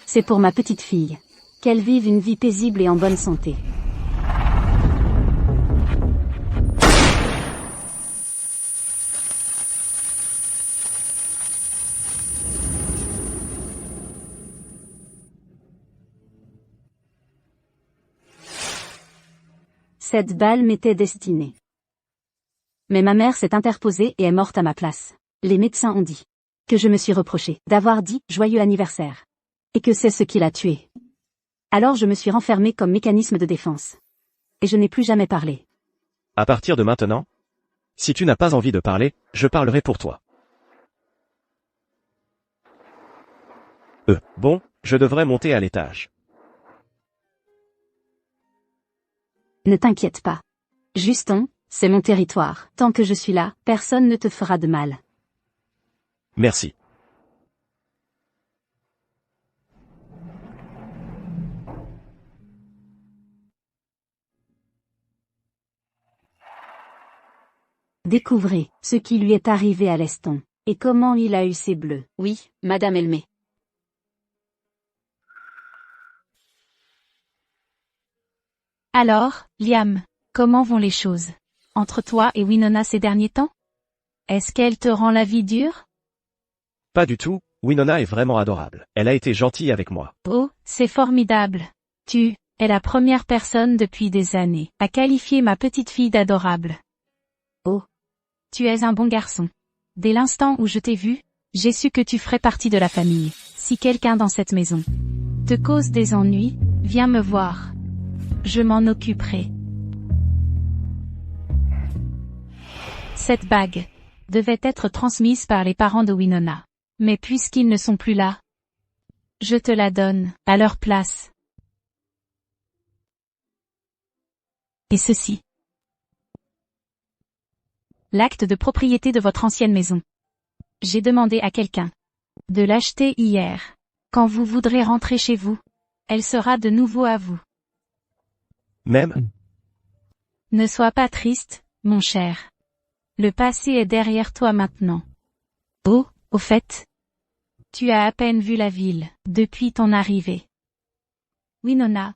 C'est pour ma petite fille. Qu'elle vive une vie paisible et en bonne santé. Cette balle m'était destinée. Mais ma mère s'est interposée et est morte à ma place. Les médecins ont dit que je me suis reproché d'avoir dit « joyeux anniversaire » et que c'est ce qui l'a tué. Alors je me suis renfermée comme mécanisme de défense. Et je n'ai plus jamais parlé. À partir de maintenant, si tu n'as pas envie de parler, je parlerai pour toi. Bon, je devrais monter à l'étage. Ne t'inquiète pas. Juston, c'est mon territoire. Tant que je suis là, personne ne te fera de mal. Merci. Découvrez ce qui lui est arrivé à Leston, et comment il a eu ses bleus. Oui, Madame Elmé. Alors, Liam, comment vont les choses entre toi et Winona ces derniers temps? Est-ce qu'elle te rend la vie dure? Pas du tout, Winona est vraiment adorable. Elle a été gentille avec moi. Oh, c'est formidable. Tu es la première personne depuis des années à qualifier ma petite fille d'adorable. Oh. Tu es un bon garçon. Dès l'instant où je t'ai vu, j'ai su que tu ferais partie de la famille. Si quelqu'un dans cette maison te cause des ennuis, viens me voir. Je m'en occuperai. Cette bague devait être transmise par les parents de Winona. Mais puisqu'ils ne sont plus là, je te la donne, à leur place. Et ceci. L'acte de propriété de votre ancienne maison. J'ai demandé à quelqu'un de l'acheter hier. Quand vous voudrez rentrer chez vous, elle sera de nouveau à vous. Même? Ne sois pas triste, mon cher. Le passé est derrière toi maintenant. Oh, au fait, tu as à peine vu la ville depuis ton arrivée. Winona,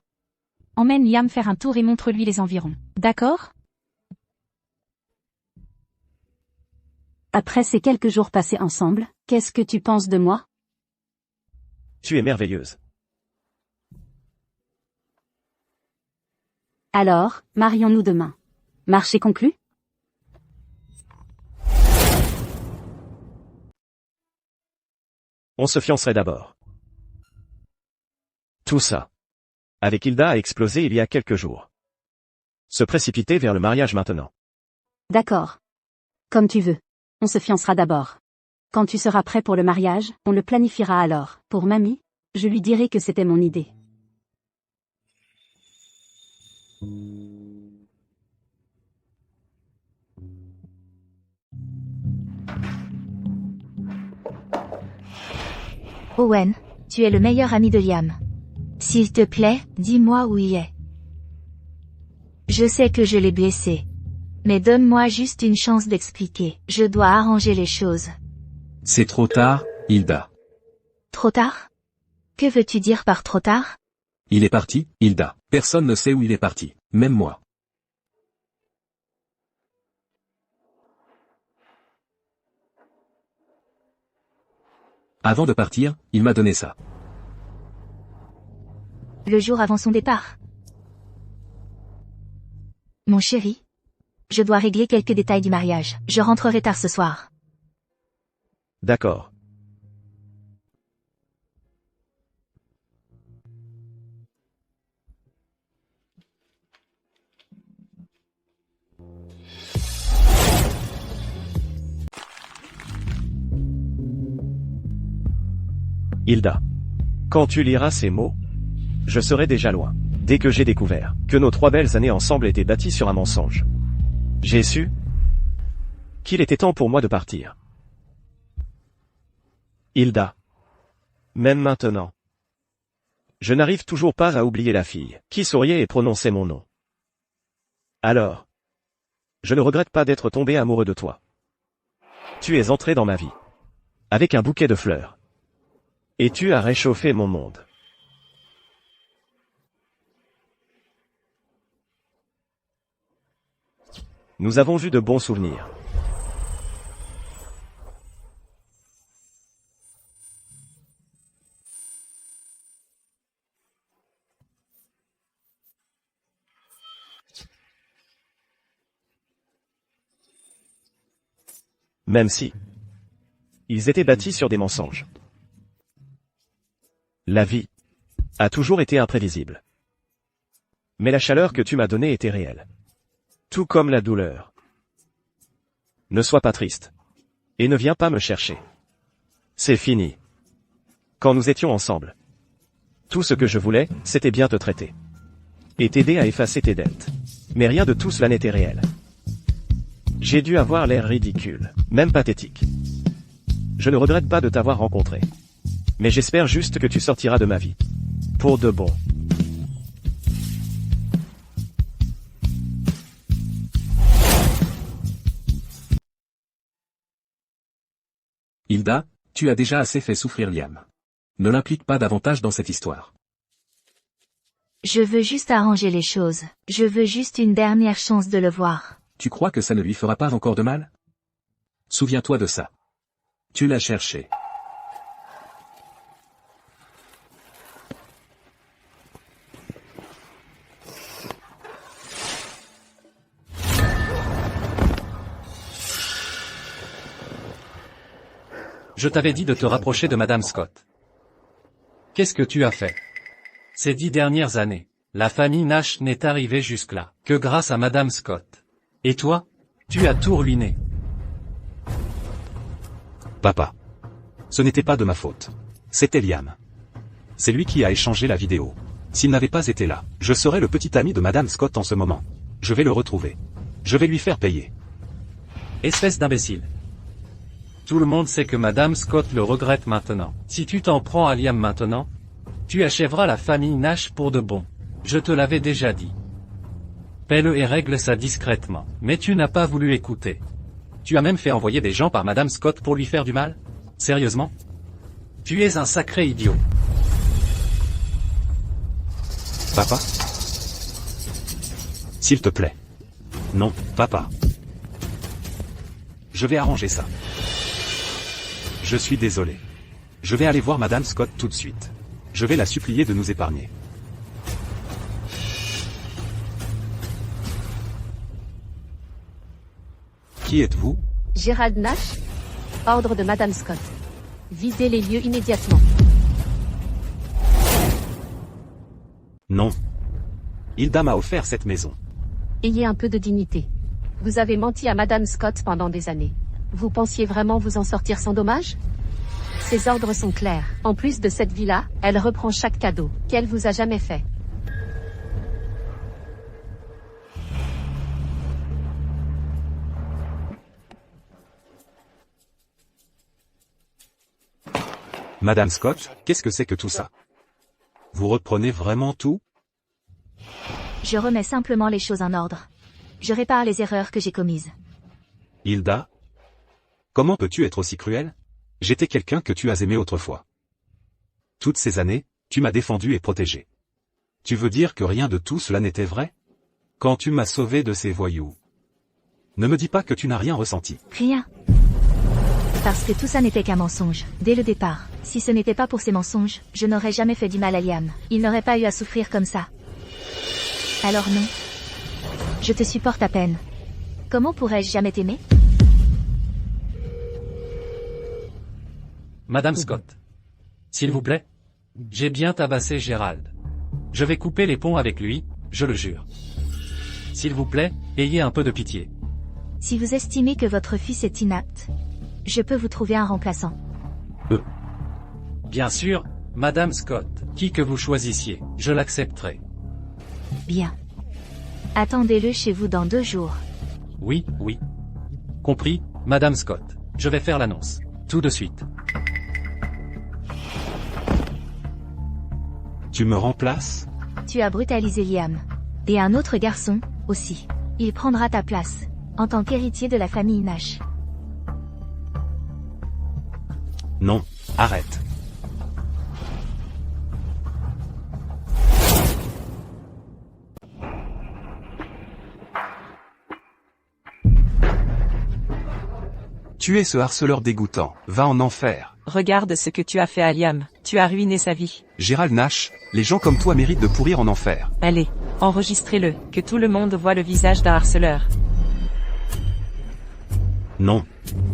emmène Liam faire un tour et montre-lui les environs. D'accord? Après ces quelques jours passés ensemble, qu'est-ce que tu penses de moi? Tu es merveilleuse. Alors, marions-nous demain. Marché conclu? On se fiancerait d'abord. Tout ça, avec Hilda, a explosé il y a quelques jours. Se précipiter vers le mariage maintenant. D'accord. Comme tu veux. On se fiancera d'abord. Quand tu seras prêt pour le mariage, on le planifiera alors. Pour mamie, je lui dirai que c'était mon idée. Owen, tu es le meilleur ami de Liam. S'il te plaît, dis-moi où il est. Je sais que je l'ai blessé. Mais donne-moi juste une chance d'expliquer. Je dois arranger les choses. C'est trop tard, Hilda. Trop tard? Que veux-tu dire par trop tard? Il est parti, Hilda. Personne ne sait où il est parti, même moi. Avant de partir, il m'a donné ça. Le jour avant son départ. Mon chéri, je dois régler quelques détails du mariage. Je rentrerai tard ce soir. D'accord. Hilda. Quand tu liras ces mots, je serai déjà loin. Dès que j'ai découvert que nos 3 belles années ensemble étaient bâties sur un mensonge, j'ai su qu'il était temps pour moi de partir. Hilda. Même maintenant, je n'arrive toujours pas à oublier la fille qui souriait et prononçait mon nom. Alors, je ne regrette pas d'être tombé amoureux de toi. Tu es entré dans ma vie avec un bouquet de fleurs. Et tu as réchauffé mon monde. Nous avons vu de bons souvenirs. Même si ils étaient bâtis sur des mensonges. La vie a toujours été imprévisible. Mais la chaleur que tu m'as donnée était réelle. Tout comme la douleur. Ne sois pas triste. Et ne viens pas me chercher. C'est fini. Quand nous étions ensemble, tout ce que je voulais, c'était bien te traiter. Et t'aider à effacer tes dettes. Mais rien de tout cela n'était réel. J'ai dû avoir l'air ridicule, même pathétique. Je ne regrette pas de t'avoir rencontré. Mais j'espère juste que tu sortiras de ma vie. Pour de bon. Hilda, tu as déjà assez fait souffrir Liam. Ne l'implique pas davantage dans cette histoire. Je veux juste arranger les choses. Je veux juste une dernière chance de le voir. Tu crois que ça ne lui fera pas encore de mal? Souviens-toi de ça. Tu l'as cherché. Je t'avais dit de te rapprocher de Madame Scott. Qu'est-ce que tu as fait? Ces 10 dernières années, la famille Nash n'est arrivée jusque-là que grâce à Madame Scott. Et toi, tu as tout ruiné. Papa. Ce n'était pas de ma faute. C'était Liam. C'est lui qui a échangé la vidéo. S'il n'avait pas été là, je serais le petit ami de Madame Scott en ce moment. Je vais le retrouver. Je vais lui faire payer. Espèce d'imbécile. Tout le monde sait que Madame Scott le regrette maintenant. Si tu t'en prends à Liam maintenant, tu achèveras la famille Nash pour de bon. Je te l'avais déjà dit. Paie-le et règle ça discrètement. Mais tu n'as pas voulu écouter. Tu as même fait envoyer des gens par Madame Scott pour lui faire du mal? Sérieusement? Tu es un sacré idiot. Papa? S'il te plaît. Non, papa. Je vais arranger ça. Je suis désolé. Je vais aller voir Madame Scott tout de suite. Je vais la supplier de nous épargner. Qui êtes-vous? Gérald Nash. Ordre de Madame Scott. Visez les lieux immédiatement. Non. Hilda m'a offert cette maison. Ayez un peu de dignité. Vous avez menti à Madame Scott pendant des années. Vous pensiez vraiment vous en sortir sans dommage? Ses ordres sont clairs. En plus de cette villa, elle reprend chaque cadeau qu'elle vous a jamais fait. Madame Scott, qu'est-ce que c'est que tout ça? Vous reprenez vraiment tout? Je remets simplement les choses en ordre. Je répare les erreurs que j'ai commises. Hilda? Comment peux-tu être aussi cruel? J'étais quelqu'un que tu as aimé autrefois. Toutes ces années, tu m'as défendu et protégé. Tu veux dire que rien de tout cela n'était vrai? Quand tu m'as sauvé de ces voyous. Ne me dis pas que tu n'as rien ressenti. Rien. Parce que tout ça n'était qu'un mensonge, dès le départ. Si ce n'était pas pour ces mensonges, je n'aurais jamais fait du mal à Liam. Il n'aurait pas eu à souffrir comme ça. Alors non. Je te supporte à peine. Comment pourrais-je jamais t'aimer? Madame Scott. S'il vous plaît. J'ai bien tabassé Gérald. Je vais couper les ponts avec lui, je le jure. S'il vous plaît, ayez un peu de pitié. Si vous estimez que votre fils est inapte, je peux vous trouver un remplaçant. Bien sûr, Madame Scott, qui que vous choisissiez, je l'accepterai. Bien. Attendez-le chez vous dans 2 jours. Oui, oui. Compris, Madame Scott. Je vais faire l'annonce. Tout de suite. Tu me remplaces? Tu as brutalisé Liam. Et un autre garçon, aussi. Il prendra ta place, en tant qu'héritier de la famille Nash. Non, arrête. Tu es ce harceleur dégoûtant, va en enfer. Regarde ce que tu as fait à Liam, tu as ruiné sa vie. Gérald Nash, les gens comme toi méritent de pourrir en enfer. Allez, enregistrez-le, que tout le monde voit le visage d'un harceleur. Non.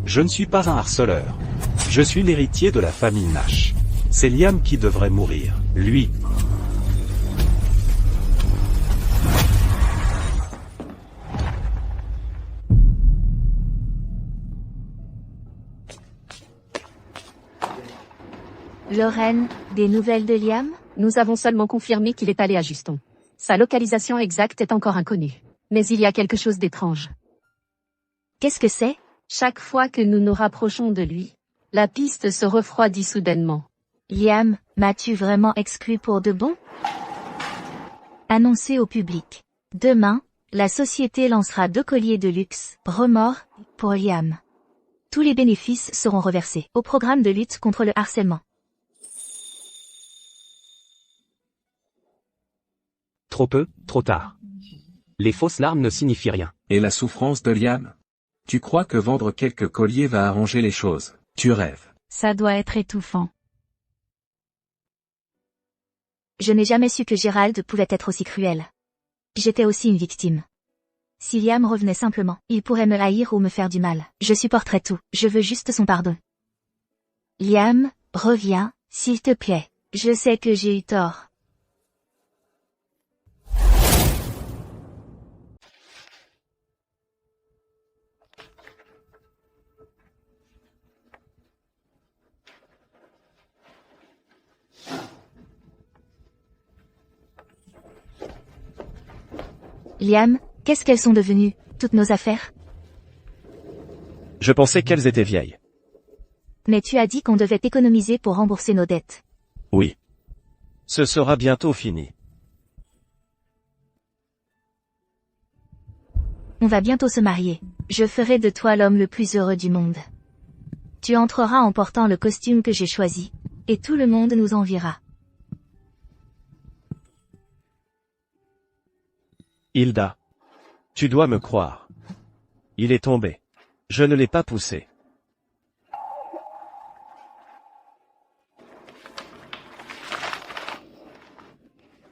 Je ne suis pas un harceleur. Je suis l'héritier de la famille Nash. C'est Liam qui devrait mourir, lui. Lorraine, des nouvelles de Liam? Nous avons seulement confirmé qu'il est allé à Juston. Sa localisation exacte est encore inconnue. Mais il y a quelque chose d'étrange. Qu'est-ce que c'est? Chaque fois que nous nous rapprochons de lui, La piste se refroidit soudainement. Liam, m'as-tu vraiment exclu pour de bon? Annoncé au public. Demain, la société lancera 2 colliers de luxe, remords, pour Liam. Tous les bénéfices seront reversés au programme de lutte contre le harcèlement. Trop peu, trop tard. Les fausses larmes ne signifient rien. Et la souffrance de Liam? Tu crois que vendre quelques colliers va arranger les choses? Tu rêves. Ça doit être étouffant. Je n'ai jamais su que Gérald pouvait être aussi cruel. J'étais aussi une victime. Si Liam revenait simplement, il pourrait me haïr ou me faire du mal. Je supporterais tout, je veux juste son pardon. Liam, reviens, s'il te plaît. Je sais que j'ai eu tort. Liam, qu'est-ce qu'elles sont devenues, toutes nos affaires? Je pensais qu'elles étaient vieilles. Mais tu as dit qu'on devait économiser pour rembourser nos dettes. Oui. Ce sera bientôt fini. On va bientôt se marier. Je ferai de toi l'homme le plus heureux du monde. Tu entreras en portant le costume que j'ai choisi, et tout le monde nous enviera. Hilda. Tu dois me croire. Il est tombé. Je ne l'ai pas poussé.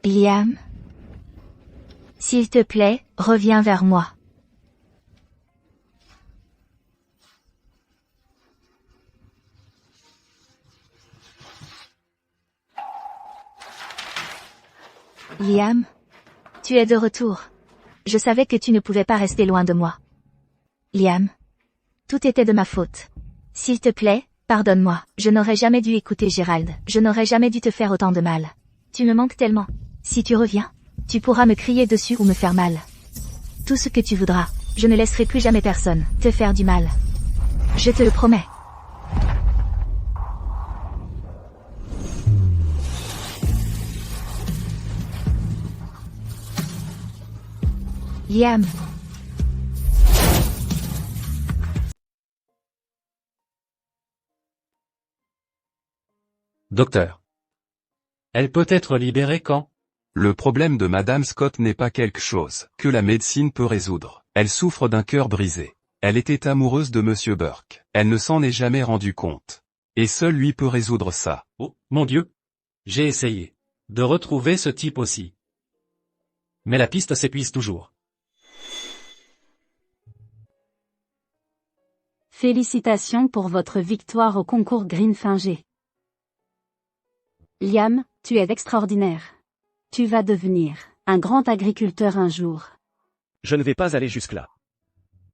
Liam. S'il te plaît, reviens vers moi. Liam. Tu es de retour. Je savais que tu ne pouvais pas rester loin de moi. Liam. Tout était de ma faute. S'il te plaît, pardonne-moi. Je n'aurais jamais dû écouter Gérald. Je n'aurais jamais dû te faire autant de mal. Tu me manques tellement. Si tu reviens, tu pourras me crier dessus ou me faire mal. Tout ce que tu voudras. Je ne laisserai plus jamais personne te faire du mal. Je te le promets. Liam. Docteur. Elle peut être libérée quand? Le problème de Madame Scott n'est pas quelque chose que la médecine peut résoudre. Elle souffre d'un cœur brisé. Elle était amoureuse de Monsieur Burke. Elle ne s'en est jamais rendu compte. Et seul lui peut résoudre ça. Oh, mon Dieu. J'ai essayé de retrouver ce type aussi. Mais la piste s'épuise toujours. Félicitations pour votre victoire au concours Greenfinger. Liam, tu es extraordinaire. Tu vas devenir un grand agriculteur un jour. Je ne vais pas aller jusque-là.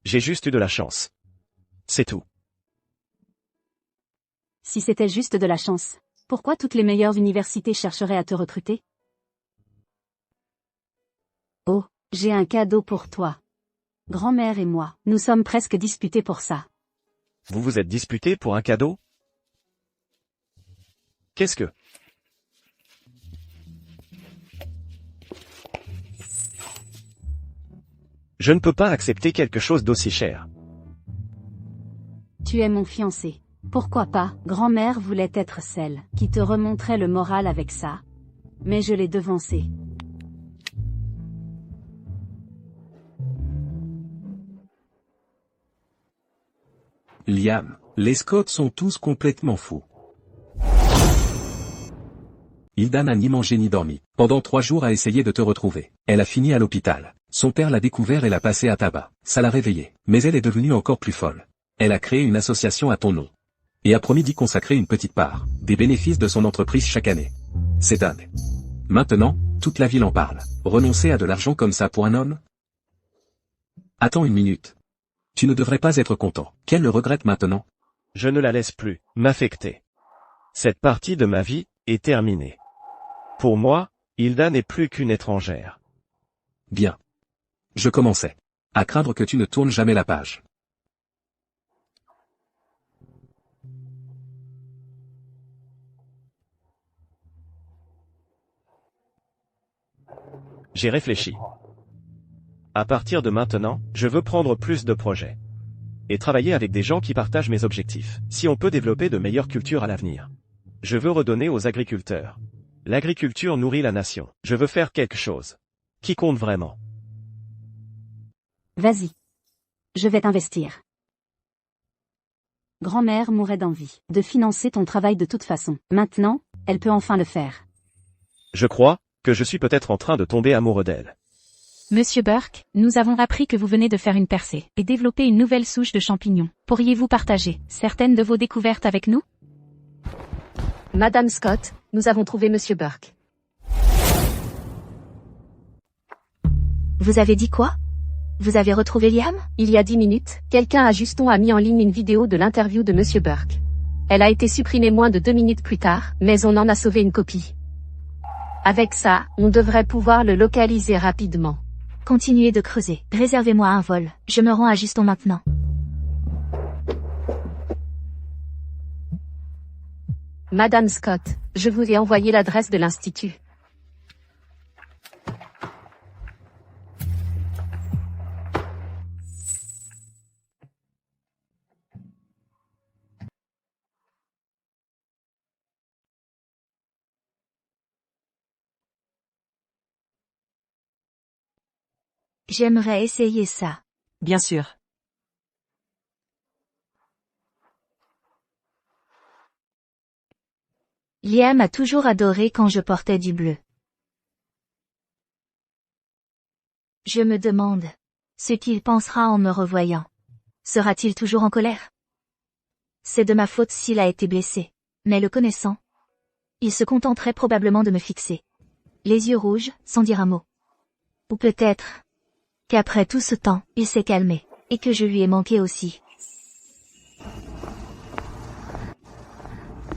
J'ai juste eu de la chance. C'est tout. Si c'était juste de la chance, pourquoi toutes les meilleures universités chercheraient à te recruter? Oh, j'ai un cadeau pour toi. Grand-mère et moi, nous sommes presque disputés pour ça. Vous vous êtes disputé pour un cadeau? Qu'est-ce que... Je ne peux pas accepter quelque chose d'aussi cher. Tu es mon fiancé. Pourquoi pas? Grand-mère voulait être celle qui te remonterait le moral avec ça. Mais je l'ai devancé. Liam, les Scott sont tous complètement fous. Hilda n'a ni mangé ni dormi. Pendant 3 jours a essayé de te retrouver. Elle a fini à l'hôpital. Son père l'a découvert et l'a passé à tabac. Ça l'a réveillée. Mais elle est devenue encore plus folle. Elle a créé une association à ton nom. Et a promis d'y consacrer une petite part des bénéfices de son entreprise chaque année. C'est dingue. Maintenant, toute la ville en parle. Renoncer à de l'argent comme ça pour un homme? Attends une minute. Tu ne devrais pas être content. Qu'elle le regrette maintenant? Je ne la laisse plus m'affecter. Cette partie de ma vie est terminée. Pour moi, Hilda n'est plus qu'une étrangère. Bien. Je commençais à craindre que tu ne tournes jamais la page. J'ai réfléchi. À partir de maintenant, je veux prendre plus de projets. Et travailler avec des gens qui partagent mes objectifs. Si on peut développer de meilleures cultures à l'avenir. Je veux redonner aux agriculteurs. L'agriculture nourrit la nation. Je veux faire quelque chose. Qui compte vraiment. Vas-y. Je vais t'investir. Grand-mère mourait d'envie de financer ton travail de toute façon. Maintenant, elle peut enfin le faire. Je crois que je suis peut-être en train de tomber amoureux d'elle. Monsieur Burke, nous avons appris que vous venez de faire une percée et développer une nouvelle souche de champignons. Pourriez-vous partager certaines de vos découvertes avec nous? Madame Scott, nous avons trouvé Monsieur Burke. Vous avez dit quoi? Vous avez retrouvé Liam? Il y a 10 minutes, quelqu'un à Juston a mis en ligne une vidéo de l'interview de Monsieur Burke. Elle a été supprimée moins de 2 minutes plus tard, mais on en a sauvé une copie. Avec ça, on devrait pouvoir le localiser rapidement. Continuez de creuser. Réservez-moi un vol. Je me rends à Juston maintenant. Madame Scott, je vous ai envoyé l'adresse de l'Institut. J'aimerais essayer ça. Bien sûr. Liam a toujours adoré quand je portais du bleu. Je me demande ce qu'il pensera en me revoyant. Sera-t-il toujours en colère? C'est de ma faute s'il a été blessé. Mais le connaissant, il se contenterait probablement de me fixer, les yeux rouges, sans dire un mot. Ou peut-être qu'après tout ce temps, il s'est calmé, et que je lui ai manqué aussi.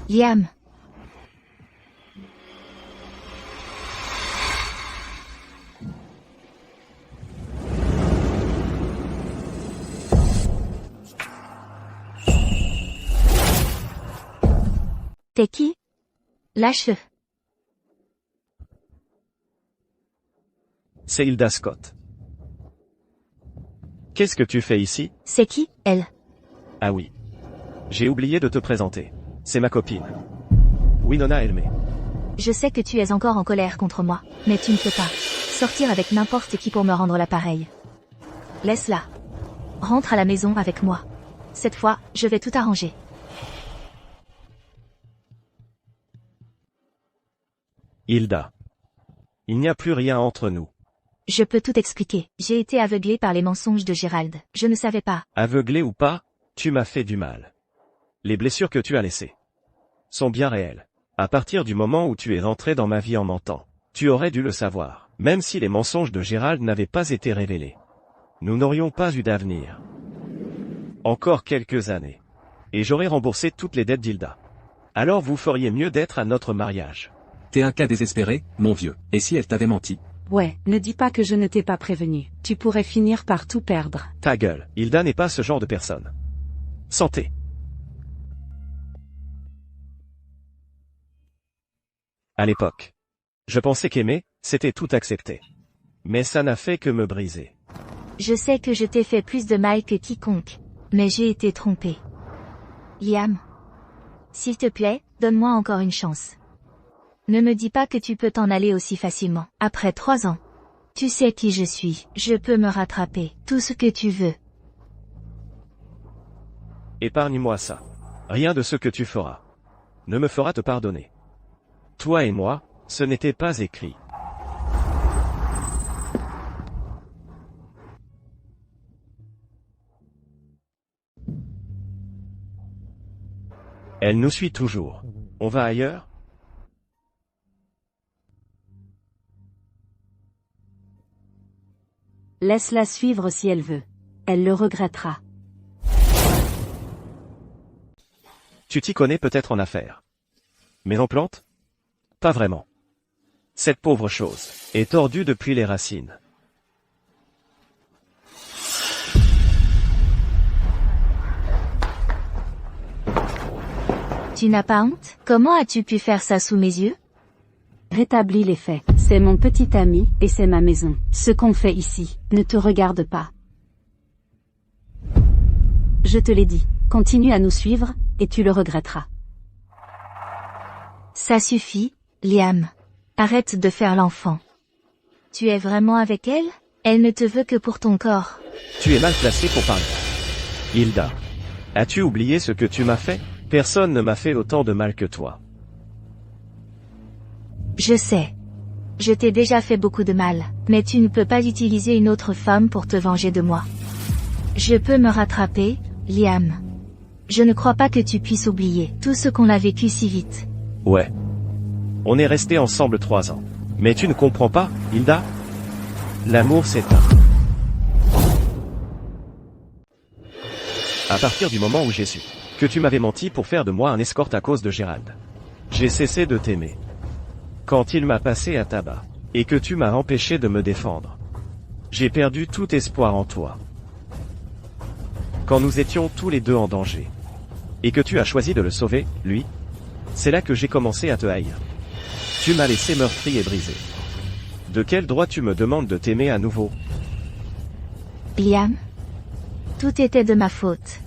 Liam. T'es qui? Lâche-le. C'est Hilda Scott. Qu'est-ce que tu fais ici? C'est qui, elle? Ah oui. J'ai oublié de te présenter. C'est ma copine. Winona Elmé. Je sais que tu es encore en colère contre moi, mais tu ne peux pas sortir avec n'importe qui pour me rendre l'appareil. Laisse-la. Rentre à la maison avec moi. Cette fois, je vais tout arranger. Hilda. Il n'y a plus rien entre nous. Je peux tout expliquer. J'ai été aveuglée par les mensonges de Gérald. Je ne savais pas. Aveuglé ou pas, tu m'as fait du mal. Les blessures que tu as laissées sont bien réelles. À partir du moment où tu es rentré dans ma vie en mentant, tu aurais dû le savoir. Même si les mensonges de Gérald n'avaient pas été révélés, nous n'aurions pas eu d'avenir. Encore quelques années. Et j'aurais remboursé toutes les dettes d'Hilda. Alors vous feriez mieux d'être à notre mariage. T'es un cas désespéré, mon vieux. Et si elle t'avait menti? Ouais, ne dis pas que je ne t'ai pas prévenu. Tu pourrais finir par tout perdre. Ta gueule, Hilda n'est pas ce genre de personne. Santé. À l'époque, je pensais qu'aimer, c'était tout accepter. Mais ça n'a fait que me briser. Je sais que je t'ai fait plus de mal que quiconque. Mais j'ai été trompée. Liam. S'il te plaît, donne-moi encore une chance. Ne me dis pas que tu peux t'en aller aussi facilement. Après 3 ans. Tu sais qui je suis. Je peux me rattraper. Tout ce que tu veux. Épargne-moi ça. Rien de ce que tu feras ne me fera te pardonner. Toi et moi, ce n'était pas écrit. Elle nous suit toujours. On va ailleurs? Laisse-la suivre si elle veut. Elle le regrettera. Tu t'y connais peut-être en affaires. Mais en plantes? Pas vraiment. Cette pauvre chose est tordue depuis les racines. Tu n'as pas honte? Comment as-tu pu faire ça sous mes yeux? Rétablis les faits. C'est mon petit ami, et c'est ma maison. Ce qu'on fait ici, ne te regarde pas. Je te l'ai dit, continue à nous suivre, et tu le regretteras. Ça suffit, Liam. Arrête de faire l'enfant. Tu es vraiment avec elle? Elle ne te veut que pour ton corps. Tu es mal placé pour parler. Hilda. As-tu oublié ce que tu m'as fait? Personne ne m'a fait autant de mal que toi. Je sais. Je t'ai déjà fait beaucoup de mal, mais tu ne peux pas utiliser une autre femme pour te venger de moi. Je peux me rattraper, Liam. Je ne crois pas que tu puisses oublier tout ce qu'on a vécu si vite. Ouais. On est restés ensemble 3 ans. Mais tu ne comprends pas, Hilda? L'amour s'éteint. À partir du moment où j'ai su que tu m'avais menti pour faire de moi un escorte à cause de Gérald, j'ai cessé de t'aimer. Quand il m'a passé à tabac, et que tu m'as empêché de me défendre, j'ai perdu tout espoir en toi. Quand nous étions tous les deux en danger, et que tu as choisi de le sauver, lui, c'est là que j'ai commencé à te haïr. Tu m'as laissé meurtri et brisé. De quel droit tu me demandes de t'aimer à nouveau? Liam? Tout était de ma faute.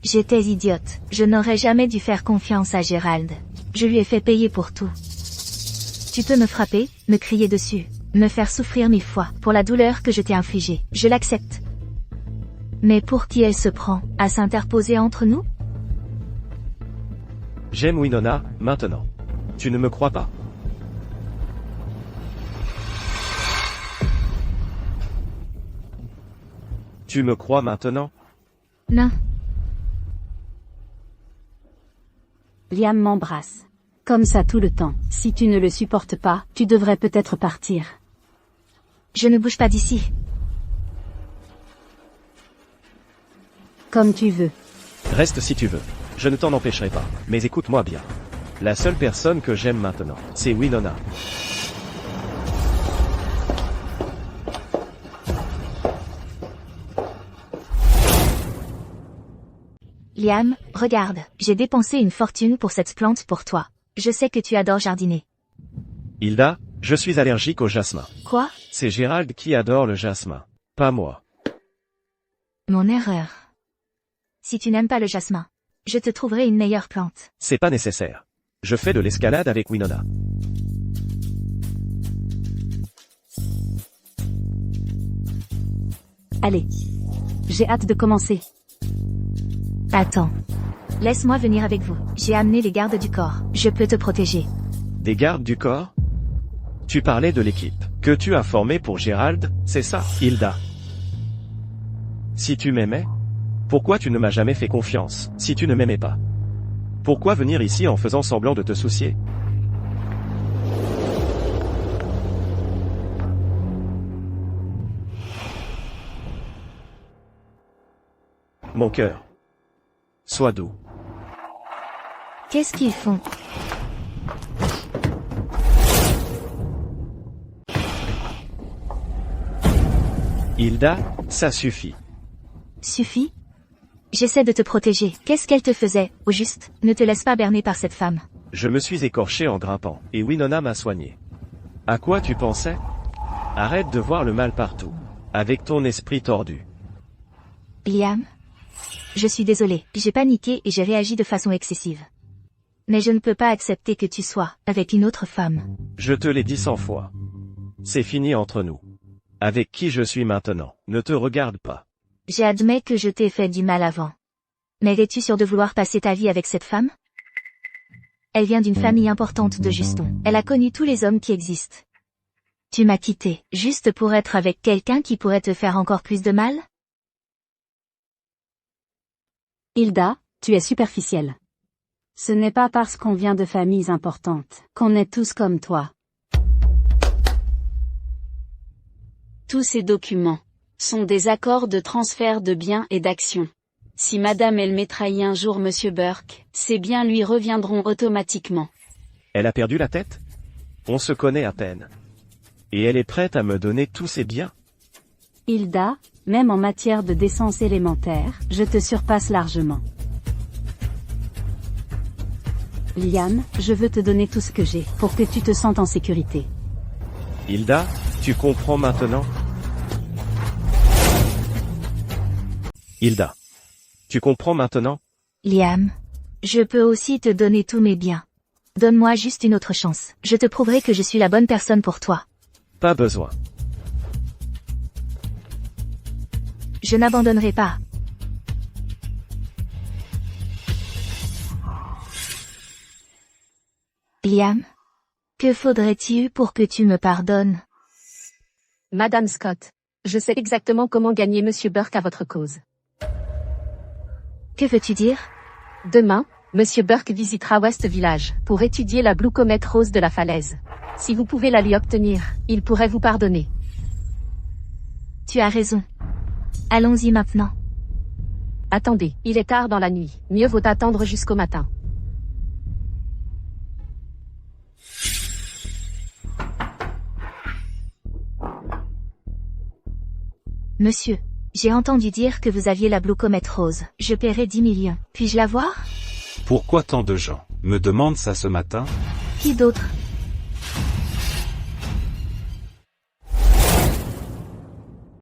J'étais idiote. Je n'aurais jamais dû faire confiance à Gérald. Je lui ai fait payer pour tout. Tu peux me frapper, me crier dessus, me faire souffrir 1000 fois pour la douleur que je t'ai infligée. Je l'accepte. Mais pour qui elle se prend, à s'interposer entre nous? J'aime Winona, maintenant. Tu ne me crois pas? Tu me crois maintenant? Non. Liam m'embrasse. Comme ça tout le temps. Si tu ne le supportes pas, tu devrais peut-être partir. Je ne bouge pas d'ici. Comme tu veux. Reste si tu veux. Je ne t'en empêcherai pas. Mais écoute-moi bien. La seule personne que j'aime maintenant, c'est Winona. Liam, regarde, j'ai dépensé une fortune pour cette plante pour toi. Je sais que tu adores jardiner. Hilda, je suis allergique au jasmin. Quoi? C'est Gérald qui adore le jasmin. Pas moi. Mon erreur. Si tu n'aimes pas le jasmin, je te trouverai une meilleure plante. C'est pas nécessaire. Je fais de l'escalade avec Winona. Allez. J'ai hâte de commencer. Attends. Laisse-moi venir avec vous. J'ai amené les gardes du corps. Je peux te protéger. Des gardes du corps? Tu parlais de l'équipe que tu as formée pour Gérald, c'est ça, Hilda? Si tu m'aimais, pourquoi tu ne m'as jamais fait confiance, si tu ne m'aimais pas? Pourquoi venir ici en faisant semblant de te soucier? Mon cœur. Sois doux. Qu'est-ce qu'ils font? Hilda, ça suffit. Suffit? J'essaie de te protéger. Qu'est-ce qu'elle te faisait, au juste? Ne te laisse pas berner par cette femme. Je me suis écorché en grimpant, et Winona m'a soigné. À quoi tu pensais? Arrête de voir le mal partout. Avec ton esprit tordu. Liam? Je suis désolée, j'ai paniqué et j'ai réagi de façon excessive. Mais je ne peux pas accepter que tu sois avec une autre femme. Je te l'ai dit 100 fois. C'est fini entre nous. Avec qui je suis maintenant, ne te regarde pas. J'admets que je t'ai fait du mal avant. Mais es-tu sûr de vouloir passer ta vie avec cette femme? Elle vient d'une famille importante de Juston. Elle a connu tous les hommes qui existent. Tu m'as quitté, juste pour être avec quelqu'un qui pourrait te faire encore plus de mal? Hilda, tu es superficielle. Ce n'est pas parce qu'on vient de familles importantes qu'on est tous comme toi. Tous ces documents sont des accords de transfert de biens et d'actions. Si Madame Elmé trahit un jour Monsieur Burke, ces biens lui reviendront automatiquement. Elle a perdu la tête? On se connaît à peine. Et elle est prête à me donner tous ses biens? Hilda, même en matière de décence élémentaire, je te surpasse largement. Liam, je veux te donner tout ce que j'ai, pour que tu te sentes en sécurité. Hilda, tu comprends maintenant? Hilda. Tu comprends maintenant? Liam. Je peux aussi te donner tous mes biens. Donne-moi juste une autre chance. Je te prouverai que je suis la bonne personne pour toi. Pas besoin. Je n'abandonnerai pas. Liam? Que faudrait-il pour que tu me pardonnes? Madame Scott. Je sais exactement comment gagner Monsieur Burke à votre cause. Que veux-tu dire? Demain, Monsieur Burke visitera West Village pour étudier la Blue Comet rose de la falaise. Si vous pouvez la lui obtenir, il pourrait vous pardonner. Tu as raison. Allons-y maintenant. Attendez, il est tard dans la nuit. Mieux vaut attendre jusqu'au matin. Monsieur, j'ai entendu dire que vous aviez la Blue Comet rose. Je paierai 10 millions. Puis-je la voir? Pourquoi tant de gens me demandent ça ce matin? Qui d'autre?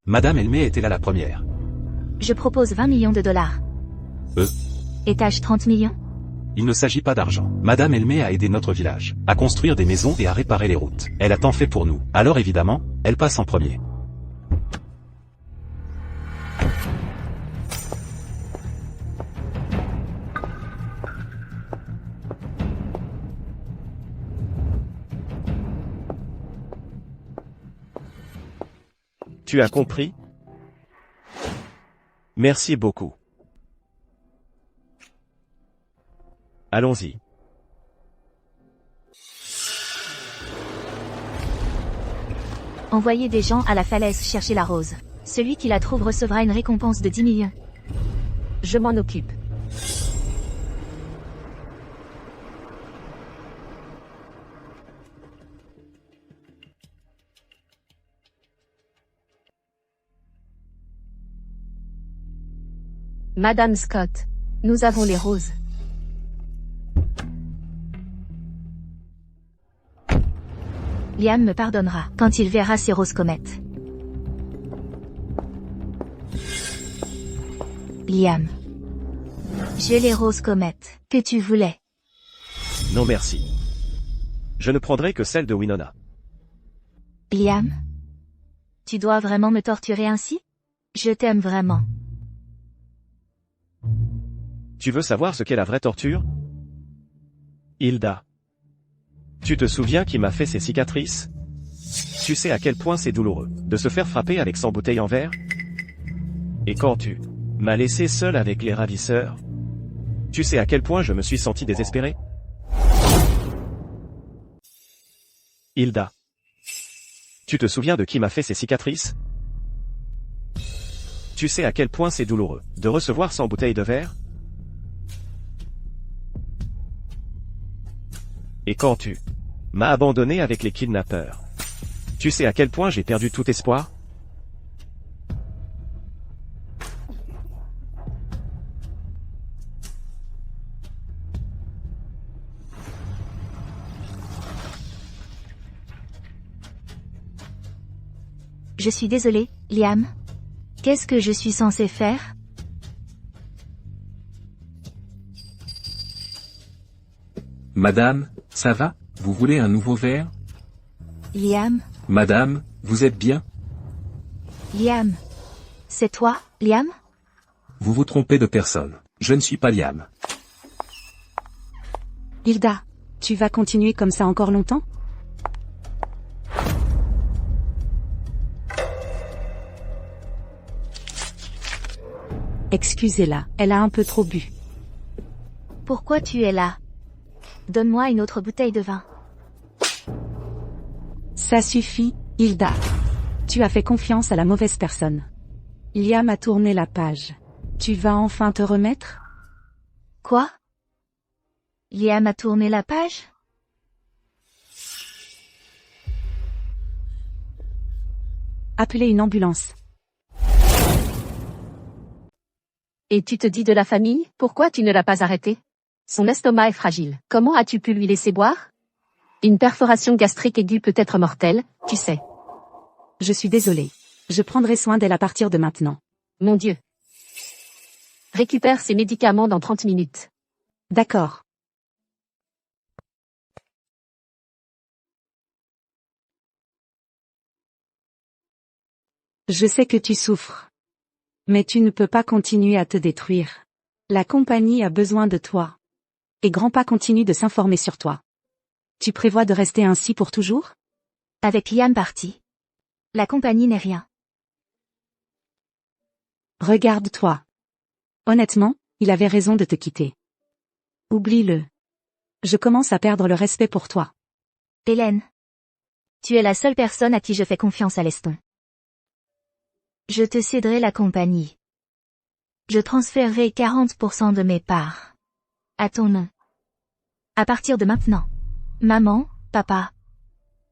Madame Elmé était là la première. Je propose 20 millions de dollars. Étage 30 millions? Il ne s'agit pas d'argent. Madame Elmé a aidé notre village à construire des maisons et à réparer les routes. Elle a tant fait pour nous. Alors évidemment, elle passe en premier. Tu as compris? Merci beaucoup. Allons-y. Envoyez des gens à la falaise chercher la rose. Celui qui la trouve recevra une récompense de 10 millions. Je m'en occupe. Madame Scott. Nous avons les roses. Liam me pardonnera quand il verra ces roses comètes. Liam. J'ai les roses comètes que tu voulais. Non merci. Je ne prendrai que celle de Winona. Liam? Tu dois vraiment me torturer ainsi? Je t'aime vraiment. Tu veux savoir ce qu'est la vraie torture? Hilda. Tu te souviens qui m'a fait ces cicatrices? Tu sais à quel point c'est douloureux de se faire frapper avec 100 bouteilles en verre? Et quand tu m'as laissé seul avec les ravisseurs, tu sais à quel point je me suis senti désespéré? Hilda. Tu te souviens de qui m'a fait ces cicatrices? Tu sais à quel point c'est douloureux de recevoir 100 bouteilles de verre? Et quand tu m'as abandonné avec les kidnappeurs, tu sais à quel point j'ai perdu tout espoir? Je suis désolée, Liam. Qu'est-ce que je suis censé faire? Madame, ça va? Vous voulez un nouveau verre? Liam? Madame, vous êtes bien? Liam? C'est toi, Liam? Vous vous trompez de personne. Je ne suis pas Liam. Hilda, tu vas continuer comme ça encore longtemps? Excusez-la, elle a un peu trop bu. Pourquoi tu es là? Donne-moi une autre bouteille de vin. Ça suffit, Hilda. Tu as fait confiance à la mauvaise personne. Liam a tourné la page. Tu vas enfin te remettre? Quoi? Liam a tourné la page? Appelez une ambulance. Et tu te dis de la famille, pourquoi tu ne l'as pas arrêté? Son estomac est fragile. Comment as-tu pu lui laisser boire? Une perforation gastrique aiguë peut être mortelle, tu sais. Je suis désolée. Je prendrai soin d'elle à partir de maintenant. Mon Dieu. Récupère ces médicaments dans 30 minutes. D'accord. Je sais que tu souffres. Mais tu ne peux pas continuer à te détruire. La compagnie a besoin de toi. Et Grandpa continue de s'informer sur toi. Tu prévois de rester ainsi pour toujours? Avec Liam parti. La compagnie n'est rien. Regarde-toi. Honnêtement, il avait raison de te quitter. Oublie-le. Je commence à perdre le respect pour toi. Hélène. Tu es la seule personne à qui je fais confiance à l'Eston. Je te céderai la compagnie. Je transférerai 40% de mes parts. À ton nom. À partir de maintenant. Maman, papa.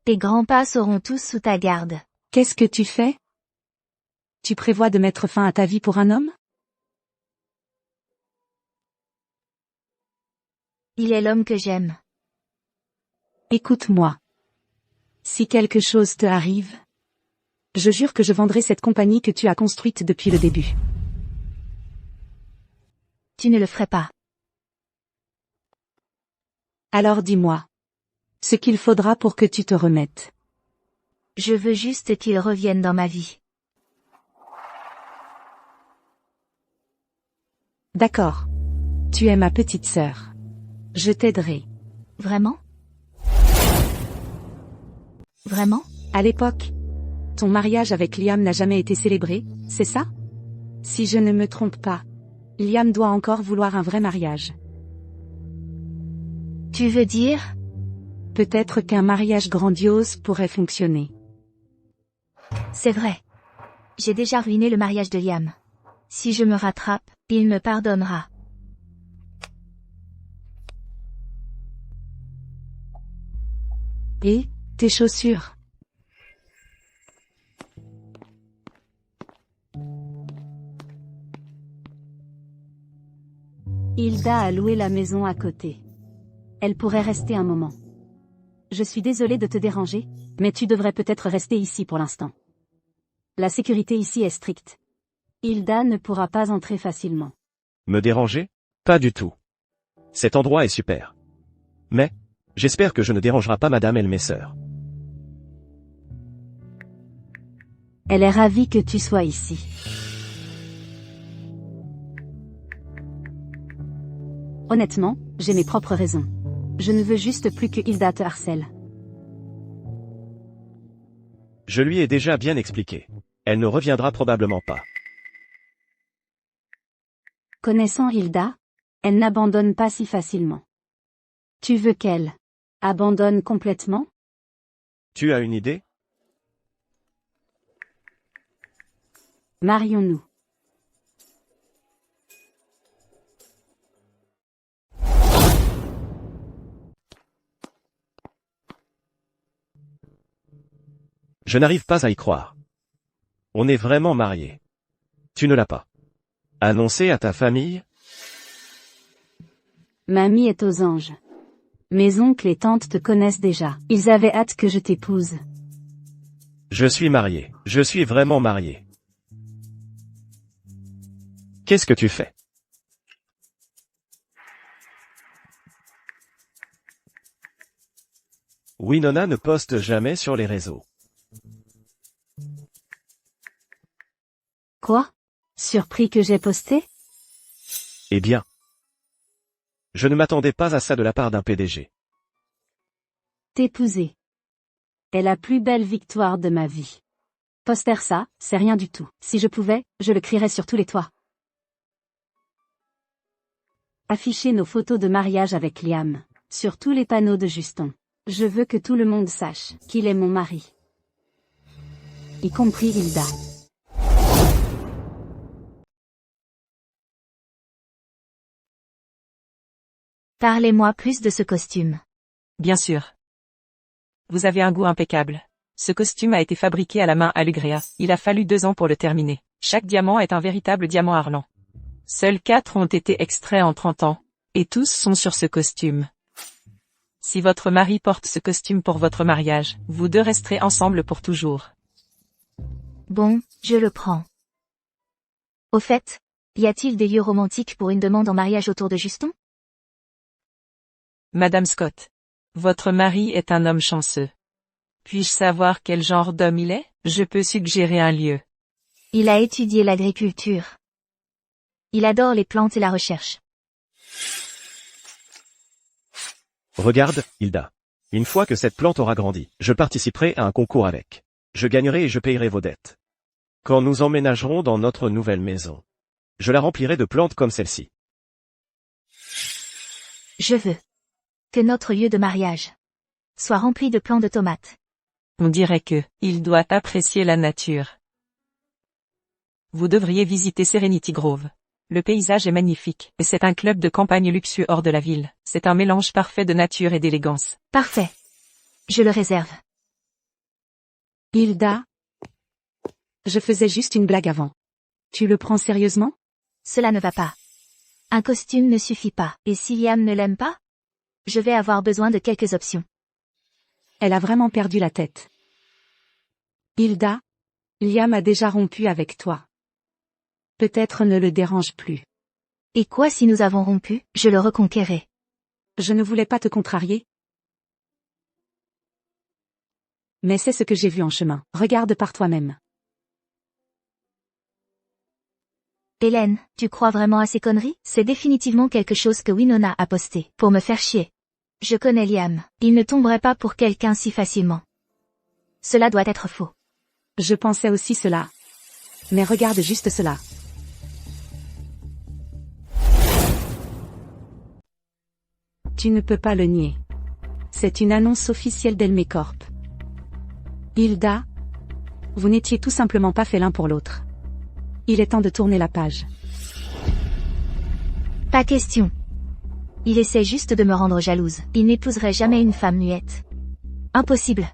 Tes grands-pas seront tous sous ta garde. Qu'est-ce que tu fais? Tu prévois de mettre fin à ta vie pour un homme? Il est l'homme que j'aime. Écoute-moi. Si quelque chose te arrive, je jure que je vendrai cette compagnie que tu as construite depuis le début. Tu ne le ferais pas. Alors dis-moi. Ce qu'il faudra pour que tu te remettes. Je veux juste qu'il revienne dans ma vie. D'accord. Tu es ma petite sœur. Je t'aiderai. Vraiment? Vraiment? À l'époque, ton mariage avec Liam n'a jamais été célébré, c'est ça? Si je ne me trompe pas, Liam doit encore vouloir un vrai mariage. Tu veux dire? Peut-être qu'un mariage grandiose pourrait fonctionner. C'est vrai. J'ai déjà ruiné le mariage de Liam. Si je me rattrape, il me pardonnera. Et, tes chaussures? Hilda a loué la maison à côté. Elle pourrait rester un moment. Je suis désolée de te déranger, mais tu devrais peut-être rester ici pour l'instant. La sécurité ici est stricte. Hilda ne pourra pas entrer facilement. Me déranger? Pas du tout. Cet endroit est super. Mais, j'espère que je ne dérangerai pas Madame et mes sœurs. Elle est ravie que tu sois ici. Honnêtement, j'ai mes propres raisons. Je ne veux juste plus que Hilda te harcèle. Je lui ai déjà bien expliqué. Elle ne reviendra probablement pas. Connaissant Hilda, elle n'abandonne pas si facilement. Tu veux qu'elle abandonne complètement? Tu as une idée? Marions-nous. Je n'arrive pas à y croire. On est vraiment mariés. Tu ne l'as pas annoncé à ta famille? Mamie est aux anges. Mes oncles et tantes te connaissent déjà. Ils avaient hâte que je t'épouse. Je suis marié. Je suis vraiment marié. Qu'est-ce que tu fais? Winona ne poste jamais sur les réseaux. Quoi? Surpris que j'ai posté? Eh bien. Je ne m'attendais pas à ça de la part d'un PDG. T'épouser. Est la plus belle victoire de ma vie. Poster ça, c'est rien du tout. Si je pouvais, je le crierais sur tous les toits. Afficher nos photos de mariage avec Liam, sur tous les panneaux de Juston. Je veux que tout le monde sache qu'il est mon mari. Y compris Hilda. Parlez-moi plus de ce costume. Bien sûr. Vous avez un goût impeccable. Ce costume a été fabriqué à la main à Lugrea. Il a fallu 2 ans pour le terminer. Chaque diamant est un véritable diamant Arlan. Seuls 4 ont été extraits en 30 ans. Et tous sont sur ce costume. Si votre mari porte ce costume pour votre mariage, vous deux resterez ensemble pour toujours. Bon, je le prends. Au fait, y a-t-il des lieux romantiques pour une demande en mariage autour de Juston? Madame Scott. Votre mari est un homme chanceux. Puis-je savoir quel genre d'homme il est? Je peux suggérer un lieu. Il a étudié l'agriculture. Il adore les plantes et la recherche. Regarde, Hilda. Une fois que cette plante aura grandi, je participerai à un concours avec. Je gagnerai et je payerai vos dettes. Quand nous emménagerons dans notre nouvelle maison, je la remplirai de plantes comme celle-ci. Je veux que notre lieu de mariage soit rempli de plants de tomates. On dirait que, il doit apprécier la nature. Vous devriez visiter Serenity Grove. Le paysage est magnifique, et c'est un club de campagne luxueux hors de la ville. C'est un mélange parfait de nature et d'élégance. Parfait. Je le réserve. Hilda, je faisais juste une blague avant. Tu le prends sérieusement? Cela ne va pas. Un costume ne suffit pas. Et si Liam ne l'aime pas? Je vais avoir besoin de quelques options. Elle a vraiment perdu la tête. Hilda, Liam a déjà rompu avec toi. Peut-être ne le dérange plus. Et quoi si nous avons rompu? Je le reconquérai. Je ne voulais pas te contrarier. Mais c'est ce que j'ai vu en chemin. Regarde par toi-même. Hélène, tu crois vraiment à ces conneries? C'est définitivement quelque chose que Winona a posté, pour me faire chier. Je connais Liam. Il ne tomberait pas pour quelqu'un si facilement. Cela doit être faux. Je pensais aussi cela. Mais regarde juste cela. Tu ne peux pas le nier. C'est une annonce officielle d'Elme Corp. Hilda, vous n'étiez tout simplement pas fait l'un pour l'autre. Il est temps de tourner la page. Pas question. Il essaie juste de me rendre jalouse. Il n'épouserait jamais une femme muette. Impossible.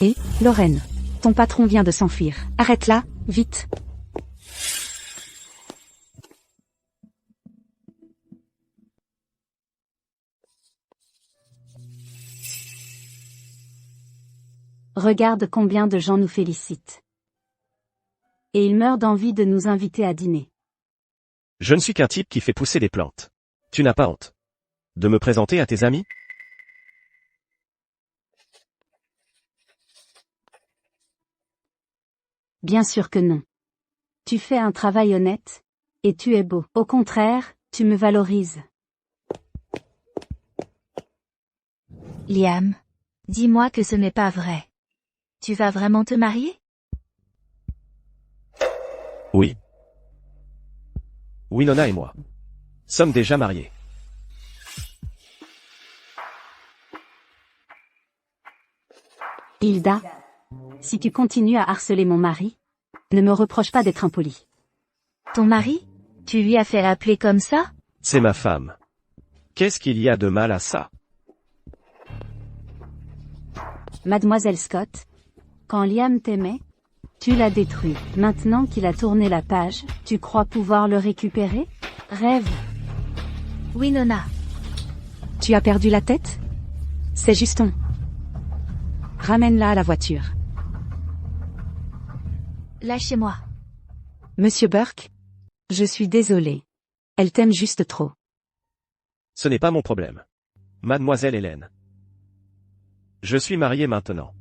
Et, Lorraine, ton patron vient de s'enfuir. Arrête-la, vite. Regarde combien de gens nous félicitent. Et ils meurent d'envie de nous inviter à dîner. Je ne suis qu'un type qui fait pousser des plantes. Tu n'as pas honte de me présenter à tes amis? Bien sûr que non. Tu fais un travail honnête, et tu es beau. Au contraire, tu me valorises. Liam, dis-moi que ce n'est pas vrai. Tu vas vraiment te marier? Oui. Winona et moi sommes déjà mariés. Hilda, si tu continues à harceler mon mari, ne me reproche pas d'être impoli. Ton mari? Tu lui as fait appeler comme ça? C'est ma femme. Qu'est-ce qu'il y a de mal à ça? Mademoiselle Scott, quand Liam t'aimait, tu l'as détruit. Maintenant qu'il a tourné la page, tu crois pouvoir le récupérer? Rêve. Winona. Tu as perdu la tête? C'est Juston. Ramène-la à la voiture. Lâchez-moi. Monsieur Burke? Je suis désolé. Elle t'aime juste trop. Ce n'est pas mon problème. Mademoiselle Hélène. Je suis marié maintenant.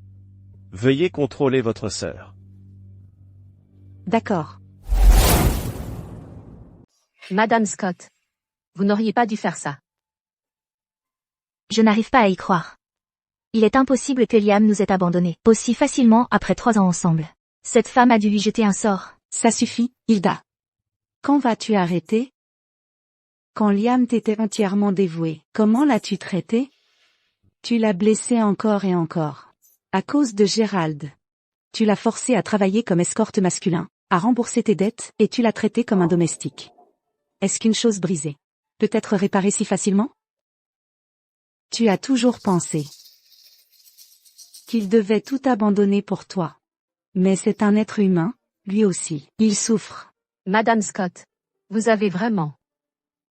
Veuillez contrôler votre sœur. D'accord. Madame Scott. Vous n'auriez pas dû faire ça. Je n'arrive pas à y croire. Il est impossible que Liam nous ait abandonnés aussi facilement après 3 ans ensemble. Cette femme a dû lui jeter un sort. Ça suffit, Hilda. Quand vas-tu arrêter? Quand Liam t'était entièrement dévoué, comment l'as-tu traité? Tu l'as blessé encore et encore. À cause de Gérald. Tu l'as forcé à travailler comme escorte masculin, à rembourser tes dettes, et tu l'as traité comme un domestique. Est-ce qu'une chose brisée peut être réparée si facilement? Tu as toujours pensé qu'il devait tout abandonner pour toi. Mais c'est un être humain, lui aussi. Il souffre. Madame Scott. Vous avez vraiment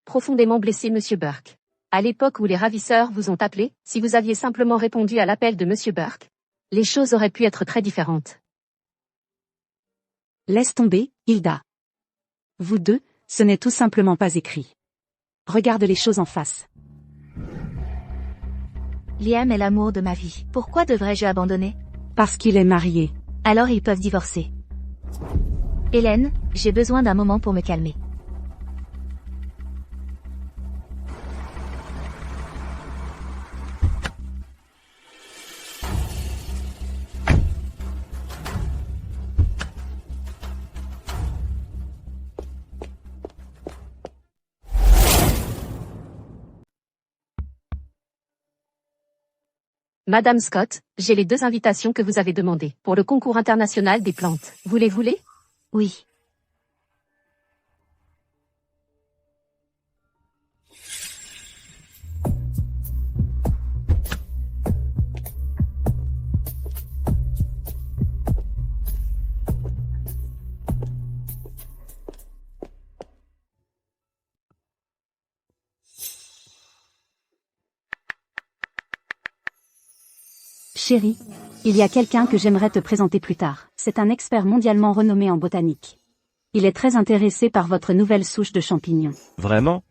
profondément blessé Monsieur Burke. À l'époque où les ravisseurs vous ont appelé, si vous aviez simplement répondu à l'appel de Monsieur Burke, les choses auraient pu être très différentes. Laisse tomber, Hilda. Vous deux, ce n'est tout simplement pas écrit. Regarde les choses en face. Liam est l'amour de ma vie. Pourquoi devrais-je abandonner? Parce qu'il est marié. Alors ils peuvent divorcer. Hélène, j'ai besoin d'un moment pour me calmer. Madame Scott, j'ai les 2 invitations que vous avez demandées pour le concours international des plantes. Vous les voulez? Oui. Chérie, il y a quelqu'un que j'aimerais te présenter plus tard. C'est un expert mondialement renommé en botanique. Il est très intéressé par votre nouvelle souche de champignons. Vraiment?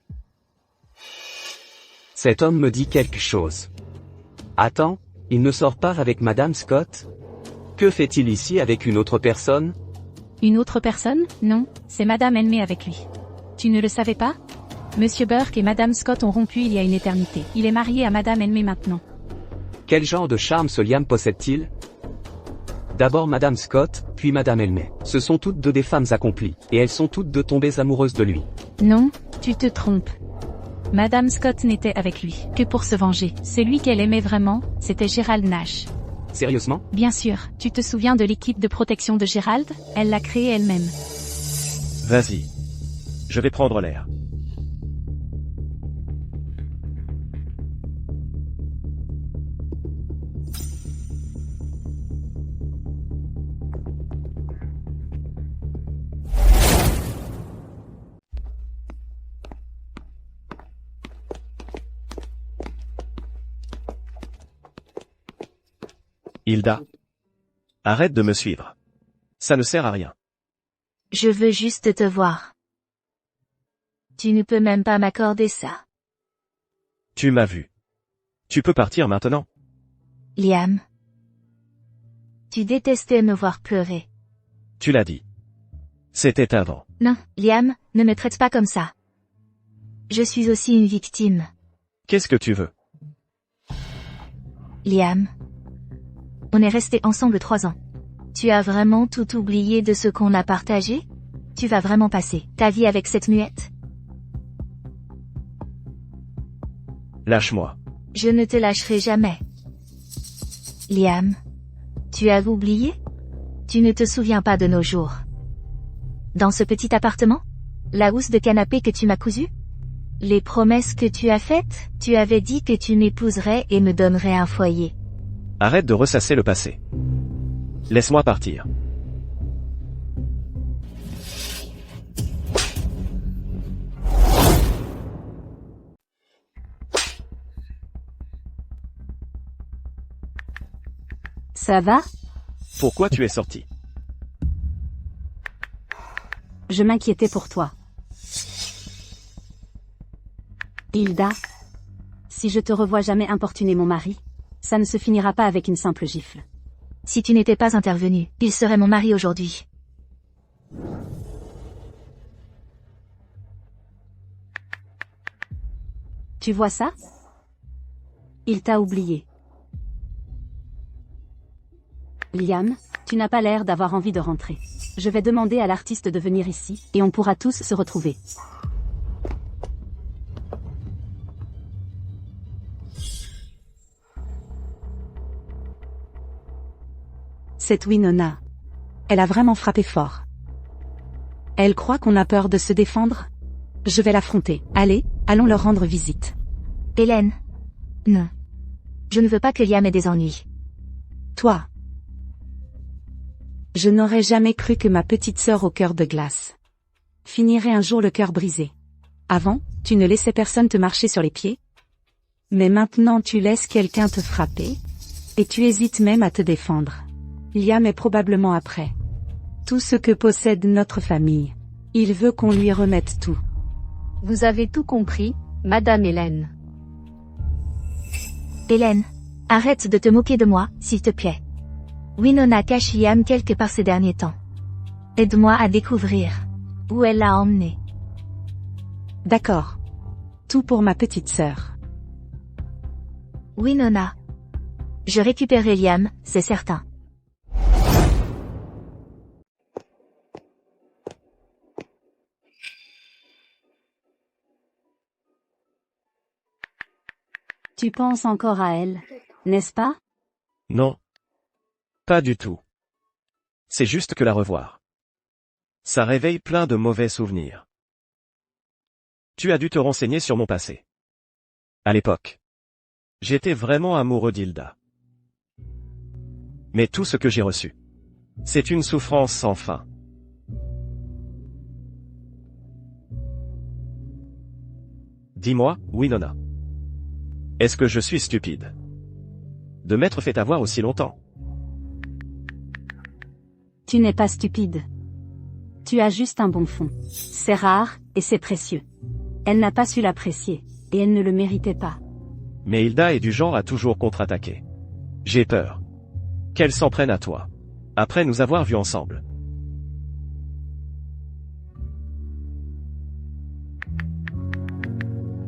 Cet homme me dit quelque chose. Attends, il ne sort pas avec Madame Scott? Que fait-il ici avec une autre personne? Une autre personne? Non, c'est Madame Elmé avec lui. Tu ne le savais pas? Monsieur Burke et Madame Scott ont rompu il y a une éternité. Il est marié à Madame Elmé maintenant. Quel genre de charme ce Liam possède-t-il? D'abord Madame Scott, puis Madame Elmé. Ce sont toutes 2 des femmes accomplies, et elles sont toutes 2 tombées amoureuses de lui. Non, tu te trompes. Madame Scott n'était avec lui que pour se venger. Celui qu'elle aimait vraiment, c'était Gerald Nash. Sérieusement? Bien sûr, tu te souviens de l'équipe de protection de Gerald? Elle l'a créée elle-même. Vas-y. Je vais prendre l'air. Hilda. Arrête de me suivre. Ça ne sert à rien. Je veux juste te voir. Tu ne peux même pas m'accorder ça. Tu m'as vu. Tu peux partir maintenant. Liam. Tu détestais me voir pleurer. Tu l'as dit. C'était avant. Non, Liam, ne me traite pas comme ça. Je suis aussi une victime. Qu'est-ce que tu veux? Liam. On est restés ensemble 3 ans. Tu as vraiment tout oublié de ce qu'on a partagé? Tu vas vraiment passer ta vie avec cette muette? Lâche-moi. Je ne te lâcherai jamais. Liam. Tu as oublié? Tu ne te souviens pas de nos jours. Dans ce petit appartement? La housse de canapé que tu m'as cousue? Les promesses que tu as faites? Tu avais dit que tu m'épouserais et me donnerais un foyer. Arrête de ressasser le passé. Laisse-moi partir. Ça va? Pourquoi tu es sorti? Je m'inquiétais pour toi. Hilda. Si je te revois jamais importuner mon mari, ça ne se finira pas avec une simple gifle. Si tu n'étais pas intervenu, il serait mon mari aujourd'hui. Tu vois ça? Il t'a oublié. Liam, tu n'as pas l'air d'avoir envie de rentrer. Je vais demander à l'artiste de venir ici, et on pourra tous se retrouver. Cette Winona. Elle a vraiment frappé fort. Elle croit qu'on a peur de se défendre? Je vais l'affronter. Allez, allons leur rendre visite. Hélène. Non. Je ne veux pas que Liam ait des ennuis. Toi. Je n'aurais jamais cru que ma petite sœur au cœur de glace finirait un jour le cœur brisé. Avant, tu ne laissais personne te marcher sur les pieds? Mais maintenant tu laisses quelqu'un te frapper? Et tu hésites même à te défendre. Liam est probablement après. Tout ce que possède notre famille. Il veut qu'on lui remette tout. Vous avez tout compris, Madame Hélène. Hélène, arrête de te moquer de moi, s'il te plaît. Winona cache Liam quelque part ces derniers temps. Aide-moi à découvrir où elle l'a emmené. D'accord. Tout pour ma petite sœur. Winona. Je récupérerai Liam, c'est certain. Tu penses encore à elle, n'est-ce pas? Non. Pas du tout. C'est juste que la revoir. Ça réveille plein de mauvais souvenirs. Tu as dû te renseigner sur mon passé. À l'époque, j'étais vraiment amoureux d'Hilda. Mais tout ce que j'ai reçu, c'est une souffrance sans fin. Dis-moi, Winona. Est-ce que je suis stupide de m'être fait avoir aussi longtemps? Tu n'es pas stupide. Tu as juste un bon fond. C'est rare, et c'est précieux. Elle n'a pas su l'apprécier, et elle ne le méritait pas. Mais Hilda est du genre à toujours contre-attaquer. J'ai peur qu'elle s'en prenne à toi, après nous avoir vus ensemble.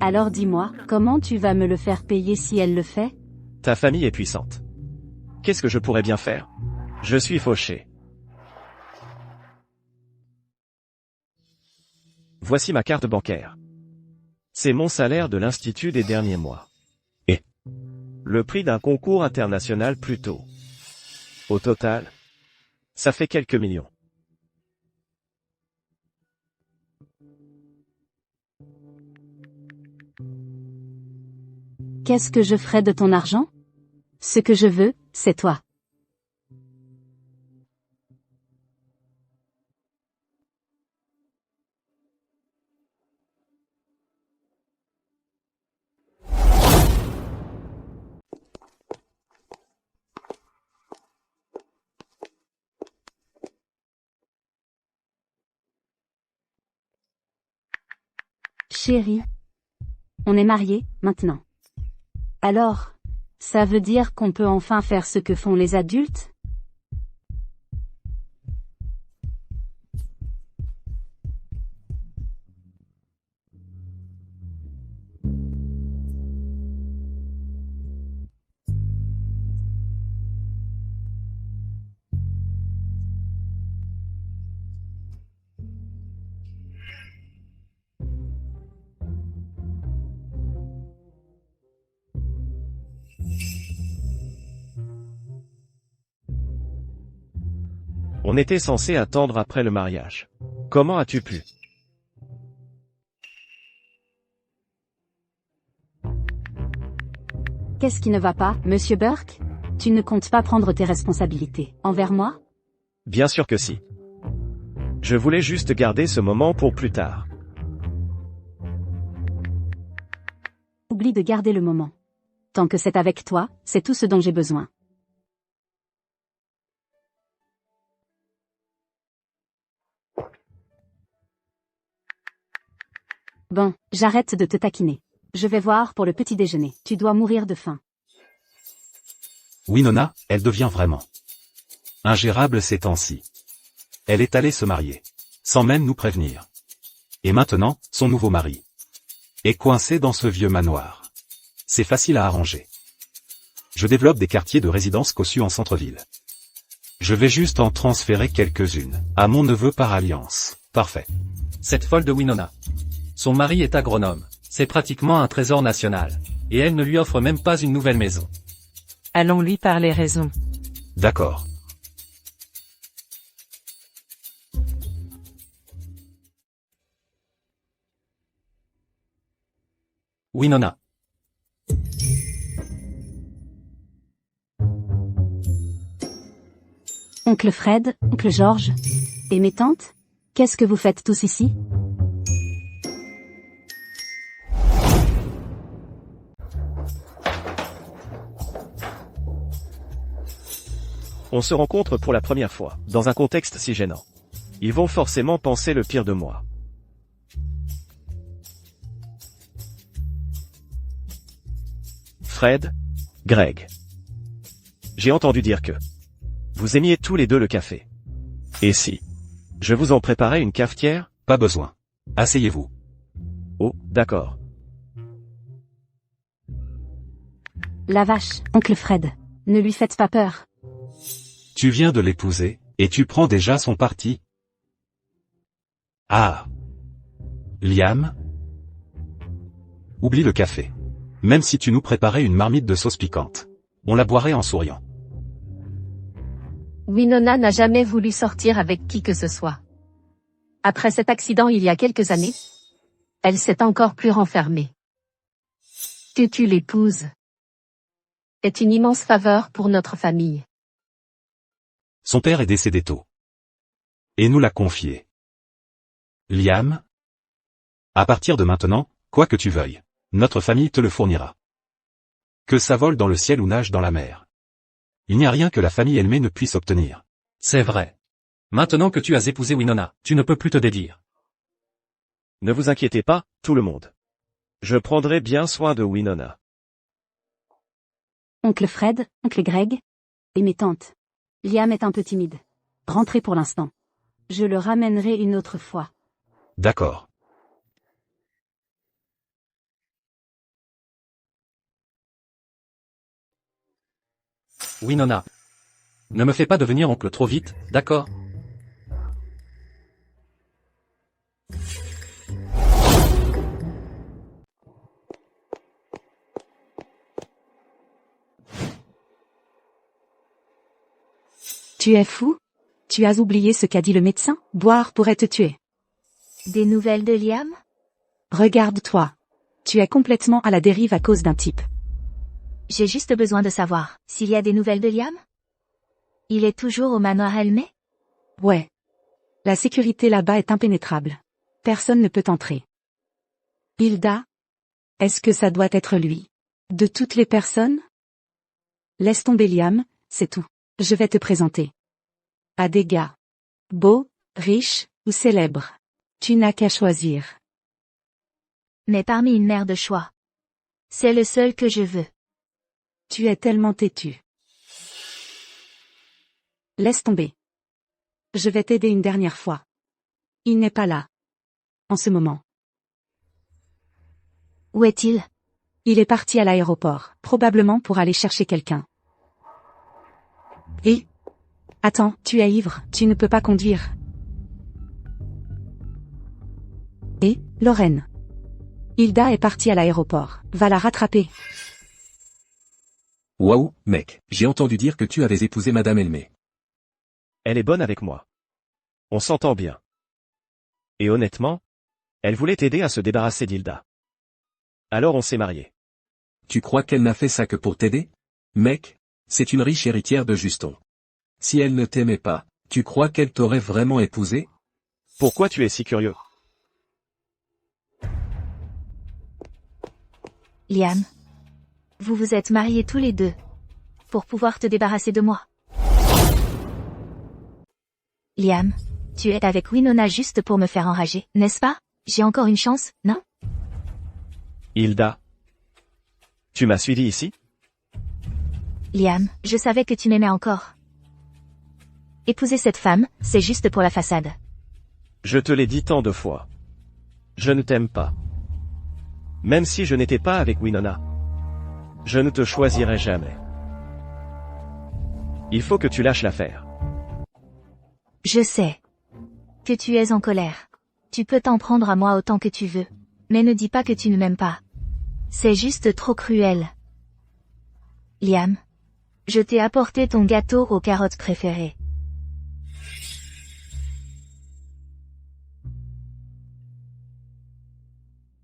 Alors dis-moi, comment tu vas me le faire payer si elle le fait? Ta famille est puissante. Qu'est-ce que je pourrais bien faire? Je suis fauché. Voici ma carte bancaire. C'est mon salaire de l'Institut des derniers mois. Et le prix d'un concours international plus tôt. Au total, ça fait quelques millions. Qu'est-ce que je ferai de ton argent? Ce que je veux, c'est toi. Chérie, on est mariés, maintenant. Alors, ça veut dire qu'on peut enfin faire ce que font les adultes? On était censé attendre après le mariage. Comment as-tu pu? Qu'est-ce qui ne va pas, Monsieur Burke? Tu ne comptes pas prendre tes responsabilités envers moi? Bien sûr que si. Je voulais juste garder ce moment pour plus tard. Oublie de garder le moment. Tant que c'est avec toi, c'est tout ce dont j'ai besoin. Bon, j'arrête de te taquiner. Je vais voir pour le petit déjeuner. Tu dois mourir de faim. Winona, elle devient vraiment ingérable ces temps-ci. Elle est allée se marier, sans même nous prévenir. Et maintenant, son nouveau mari est coincé dans ce vieux manoir. C'est facile à arranger. Je développe des quartiers de résidence cossus en centre-ville. Je vais juste en transférer quelques-unes à mon neveu par alliance. Parfait. Cette folle de Winona. Son mari est agronome. C'est pratiquement un trésor national. Et elle ne lui offre même pas une nouvelle maison. Allons lui parler raison. D'accord. Winona. Oncle Fred, oncle George. Et mes tantes? Qu'est-ce que vous faites tous ici? On se rencontre pour la première fois, dans un contexte si gênant. Ils vont forcément penser le pire de moi. Fred, Greg. J'ai entendu dire que vous aimiez tous les deux le café. Et si je vous en préparais une cafetière? Pas besoin. Asseyez-vous. Oh, d'accord. La vache, oncle Fred. Ne lui faites pas peur. Tu viens de l'épouser, et tu prends déjà son parti? Ah. Liam? Oublie le café. Même si tu nous préparais une marmite de sauce piquante. On la boirait en souriant. Winona n'a jamais voulu sortir avec qui que ce soit. Après cet accident il y a quelques années, elle s'est encore plus renfermée. Que tu l'épouses est une immense faveur pour notre famille. Son père est décédé tôt. Et nous l'a confié. Liam? À partir de maintenant, quoi que tu veuilles, notre famille te le fournira. Que ça vole dans le ciel ou nage dans la mer. Il n'y a rien que la famille Elmé ne puisse obtenir. C'est vrai. Maintenant que tu as épousé Winona, tu ne peux plus te dédire. Ne vous inquiétez pas, tout le monde. Je prendrai bien soin de Winona. Oncle Fred, oncle Greg et mes tantes. Liam est un peu timide. Rentrez pour l'instant. Je le ramènerai une autre fois. D'accord. Winona. Ne me fais pas devenir oncle trop vite, d'accord? Tu es fou? Tu as oublié ce qu'a dit le médecin? Boire pourrait te tuer. Des nouvelles de Liam? Regarde-toi. Tu es complètement à la dérive à cause d'un type. J'ai juste besoin de savoir s'il y a des nouvelles de Liam? Il est toujours au manoir Elmé? Ouais. La sécurité là-bas est impénétrable. Personne ne peut entrer. Hilda? Est-ce que ça doit être lui? De toutes les personnes? Laisse tomber Liam, c'est tout. Je vais te présenter. À des gars. Beaux, riches, ou célèbres. Tu n'as qu'à choisir. Mais parmi une mer de choix. C'est le seul que je veux. Tu es tellement têtu. Laisse tomber. Je vais t'aider une dernière fois. Il n'est pas là. En ce moment. Où est-il? Il est parti à l'aéroport, probablement pour aller chercher quelqu'un. Et? Attends, tu es ivre, tu ne peux pas conduire. Et, Lorraine. Hilda est partie à l'aéroport, va la rattraper. Waouh, mec, j'ai entendu dire que tu avais épousé Madame Elmé. Elle est bonne avec moi. On s'entend bien. Et honnêtement, elle voulait t'aider à se débarrasser d'Hilda. Alors on s'est mariés. Tu crois qu'elle n'a fait ça que pour t'aider? Mec, c'est une riche héritière de Juston. Si elle ne t'aimait pas, tu crois qu'elle t'aurait vraiment épousé? Pourquoi tu es si curieux? Liam. Vous vous êtes mariés tous les deux. Pour pouvoir te débarrasser de moi. Liam. Tu es avec Winona juste pour me faire enrager, n'est-ce pas? J'ai encore une chance, non? Hilda. Tu m'as suivi ici? Liam, je savais que tu m'aimais encore. Épouser cette femme, c'est juste pour la façade. Je te l'ai dit tant de fois. Je ne t'aime pas. Même si je n'étais pas avec Winona. Je ne te choisirai jamais. Il faut que tu lâches l'affaire. Je sais. Que tu es en colère. Tu peux t'en prendre à moi autant que tu veux. Mais ne dis pas que tu ne m'aimes pas. C'est juste trop cruel. Liam. Je t'ai apporté ton gâteau aux carottes préféré.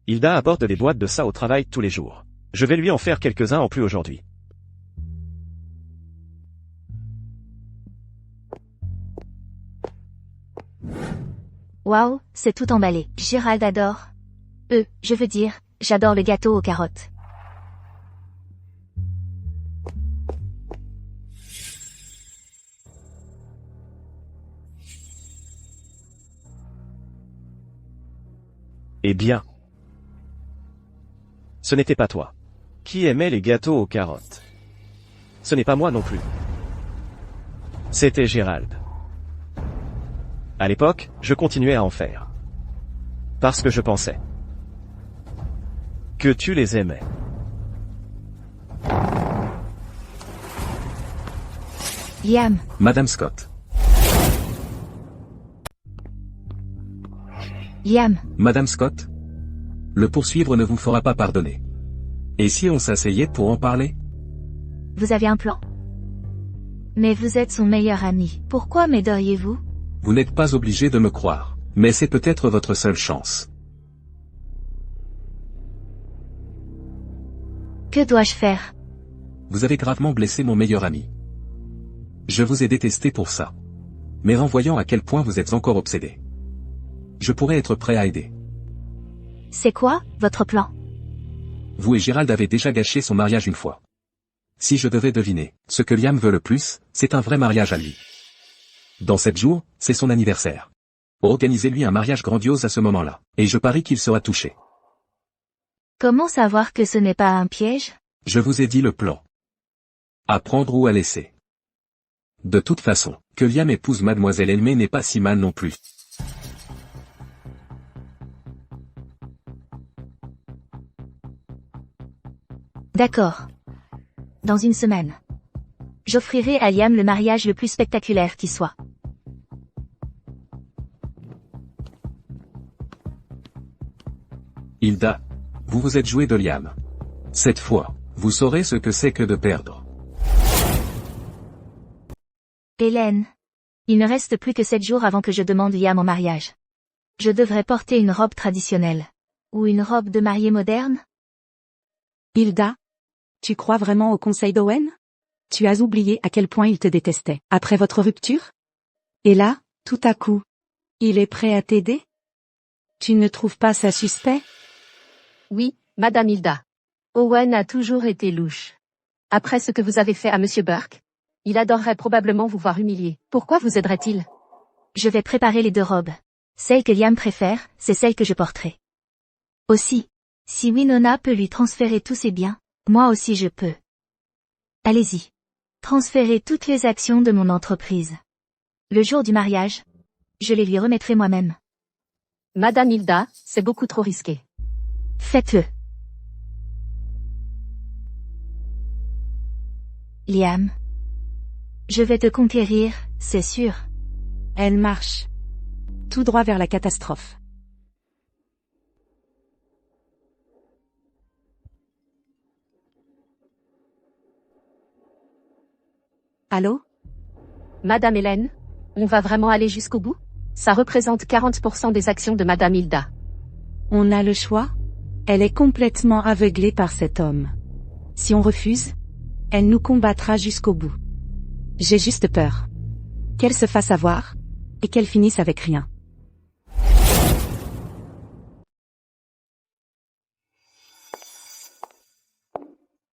Hilda apporte des boîtes de ça au travail tous les jours. Je vais lui en faire quelques-uns en plus aujourd'hui. Waouh, c'est tout emballé. Gérald adore. Je veux dire, j'adore le gâteau aux carottes. Eh bien. Ce n'était pas toi. Qui aimait les gâteaux aux carottes? Ce n'est pas moi non plus. C'était Gérald. À l'époque, je continuais à en faire. Parce que je pensais que tu les aimais. Liam. Madame Scott. Liam. Madame Scott. Le poursuivre ne vous fera pas pardonner. Et si on s'asseyait pour en parler? Vous avez un plan. Mais vous êtes son meilleur ami. Pourquoi m'aideriez-vous? Vous n'êtes pas obligé de me croire. Mais c'est peut-être votre seule chance. Que dois-je faire? Vous avez gravement blessé mon meilleur ami. Je vous ai détesté pour ça. Mais en voyant à quel point vous êtes encore obsédé, je pourrais être prêt à aider. C'est quoi, votre plan? Vous et Gérald avez déjà gâché son mariage une fois. Si je devais deviner, ce que Liam veut le plus, c'est un vrai mariage à lui. Dans 7 jours, c'est son anniversaire. Organisez-lui un mariage grandiose à ce moment-là, et je parie qu'il sera touché. Comment savoir que ce n'est pas un piège? Je vous ai dit le plan. À prendre ou à laisser. De toute façon, que Liam épouse Mademoiselle Elmé n'est pas si mal non plus. D'accord. Dans une semaine. J'offrirai à Liam le mariage le plus spectaculaire qui soit. Hilda, vous vous êtes joué de Liam. Cette fois, vous saurez ce que c'est que de perdre. Hélène. Il ne reste plus que 7 jours avant que je demande Liam en mariage. Je devrais porter une robe traditionnelle. Ou une robe de mariée moderne? Hilda? Tu crois vraiment au conseil d'Owen? Tu as oublié à quel point il te détestait, après votre rupture? Et là, tout à coup, il est prêt à t'aider? Tu ne trouves pas ça suspect? Oui, Madame Hilda. Owen a toujours été louche. Après ce que vous avez fait à Monsieur Burke, il adorerait probablement vous voir humilié. Pourquoi vous aiderait-il? Je vais préparer les 2 robes. Celle que Liam préfère, c'est celle que je porterai. Aussi, si Winona peut lui transférer tous ses biens, moi aussi je peux. Allez-y. Transférez toutes les actions de mon entreprise. Le jour du mariage, je les lui remettrai moi-même. Madame Hilda, c'est beaucoup trop risqué. Faites-le. Liam. Je vais te conquérir, c'est sûr. Elle marche. Tout droit vers la catastrophe. Allô? Madame Hélène, on va vraiment aller jusqu'au bout? Ça représente 40% des actions de Madame Hilda. On a le choix? Elle est complètement aveuglée par cet homme. Si on refuse, elle nous combattra jusqu'au bout. J'ai juste peur qu'elle se fasse avoir, et qu'elle finisse avec rien.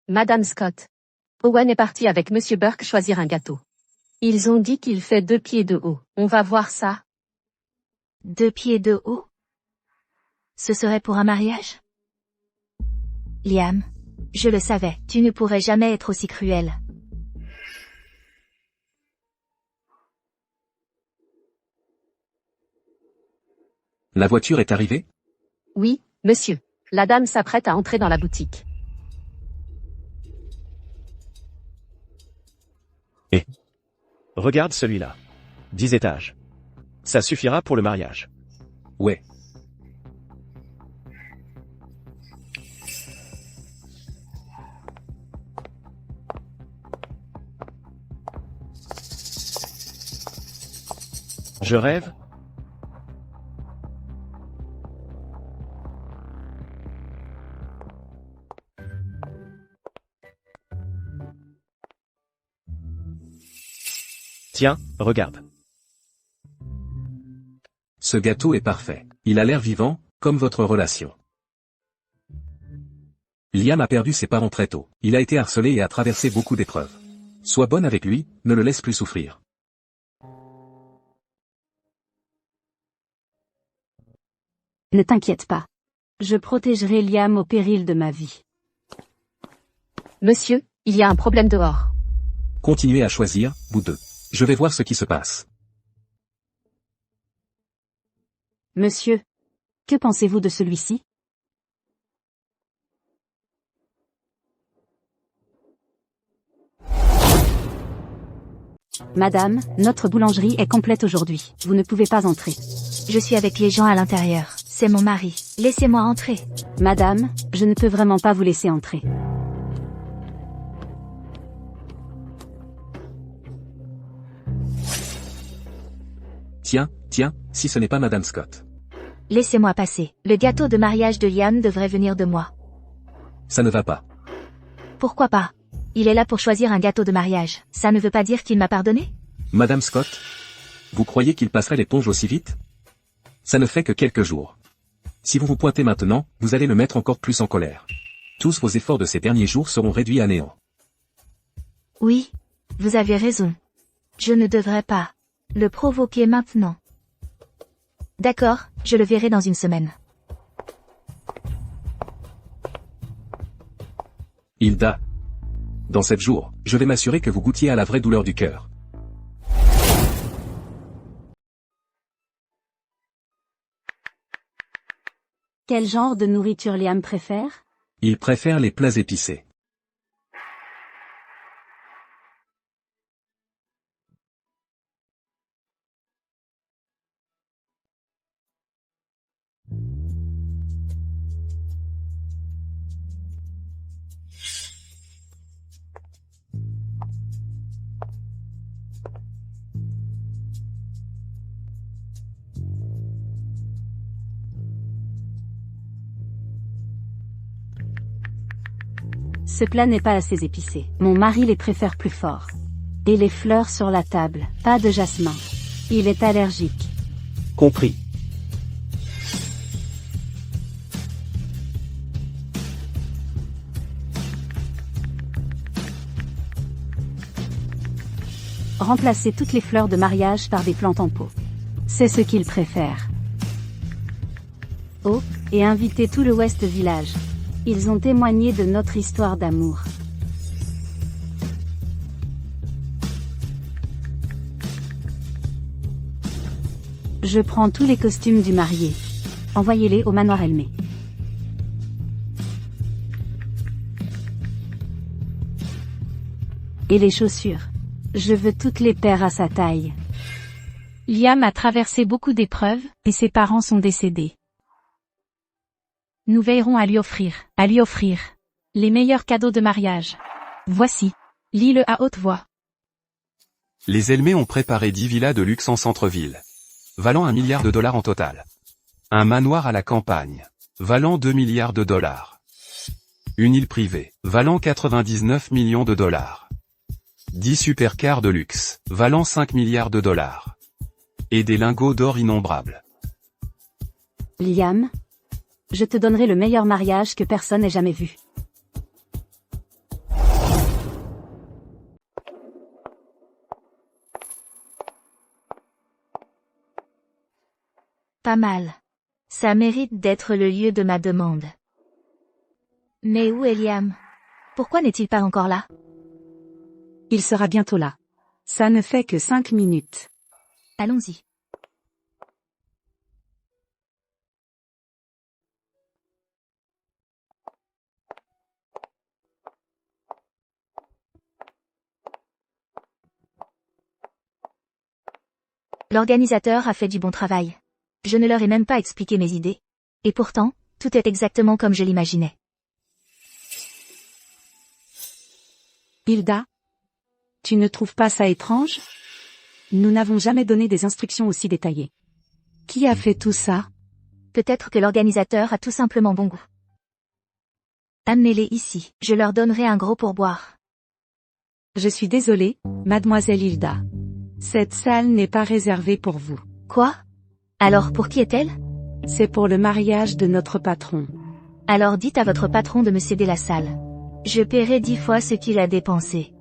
Madame Scott. Owen est parti avec Monsieur Burke choisir un gâteau. Ils ont dit qu'il fait 2 pieds de haut. On va voir ça. 2 pieds de haut? Ce serait pour un mariage? Liam. Je le savais, tu ne pourrais jamais être aussi cruel. La voiture est arrivée? Oui, monsieur. La dame s'apprête à entrer dans la boutique. Et regarde celui-là. 10 étages. Ça suffira pour le mariage. Ouais. Je rêve? Tiens, regarde. Ce gâteau est parfait. Il a l'air vivant, comme votre relation. Liam a perdu ses parents très tôt. Il a été harcelé et a traversé beaucoup d'épreuves. Sois bonne avec lui, ne le laisse plus souffrir. Ne t'inquiète pas. Je protégerai Liam au péril de ma vie. Monsieur, il y a un problème dehors. Continuez à choisir, vous deux. Je vais voir ce qui se passe. Monsieur, que pensez-vous de celui-ci? Madame, notre boulangerie est complète aujourd'hui. Vous ne pouvez pas entrer. Je suis avec les gens à l'intérieur. C'est mon mari. Laissez-moi entrer. Madame, je ne peux vraiment pas vous laisser entrer. Tiens, si ce n'est pas Madame Scott. Laissez-moi passer. Le gâteau de mariage de Liam devrait venir de moi. Ça ne va pas. Pourquoi pas? Il est là pour choisir un gâteau de mariage. Ça ne veut pas dire qu'il m'a pardonné? Madame Scott? Vous croyez qu'il passerait l'éponge aussi vite? Ça ne fait que quelques jours. Si vous vous pointez maintenant, vous allez le mettre encore plus en colère. Tous vos efforts de ces derniers jours seront réduits à néant. Oui, vous avez raison. Je ne devrais pas le provoquer maintenant. D'accord, je le verrai dans une semaine. Hilda. Dans 7 jours, je vais m'assurer que vous goûtiez à la vraie douleur du cœur. Quel genre de nourriture Liam préfère? Il préfère les plats épicés. Ce plat n'est pas assez épicé. Mon mari les préfère plus forts. Et les fleurs sur la table, pas de jasmin. Il est allergique. Compris. Remplacez toutes les fleurs de mariage par des plantes en pot. C'est ce qu'il préfère. Oh, et invitez tout le West Village. Ils ont témoigné de notre histoire d'amour. Je prends tous les costumes du marié. Envoyez-les au manoir Elmé. Et les chaussures. Je veux toutes les paires à sa taille. Liam a traversé beaucoup d'épreuves, et ses parents sont décédés. Nous veillerons à lui offrir les meilleurs cadeaux de mariage. Voici. Lis-le à haute voix. Les Elmé ont préparé 10 villas de luxe en centre-ville, valant $1 milliard en total. Un manoir à la campagne, valant $2 milliards. Une île privée, valant $99 millions. 10 supercars de luxe, valant $5 milliards. Et des lingots d'or innombrables. Liam, je te donnerai le meilleur mariage que personne n'ait jamais vu. Pas mal. Ça mérite d'être le lieu de ma demande. Mais où est Liam? Pourquoi n'est-il pas encore là? Il sera bientôt là. Ça ne fait que 5 minutes. Allons-y. L'organisateur a fait du bon travail. Je ne leur ai même pas expliqué mes idées. Et pourtant, tout est exactement comme je l'imaginais. Hilda, tu ne trouves pas ça étrange? Nous n'avons jamais donné des instructions aussi détaillées. Qui a fait tout ça? Peut-être que l'organisateur a tout simplement bon goût. Amenez-les ici, je leur donnerai un gros pourboire. Je suis désolée, mademoiselle Hilda. Cette salle n'est pas réservée pour vous. Quoi? Alors pour qui est-elle? C'est pour le mariage de notre patron. Alors dites à votre patron de me céder la salle. Je paierai 10 fois ce qu'il a dépensé.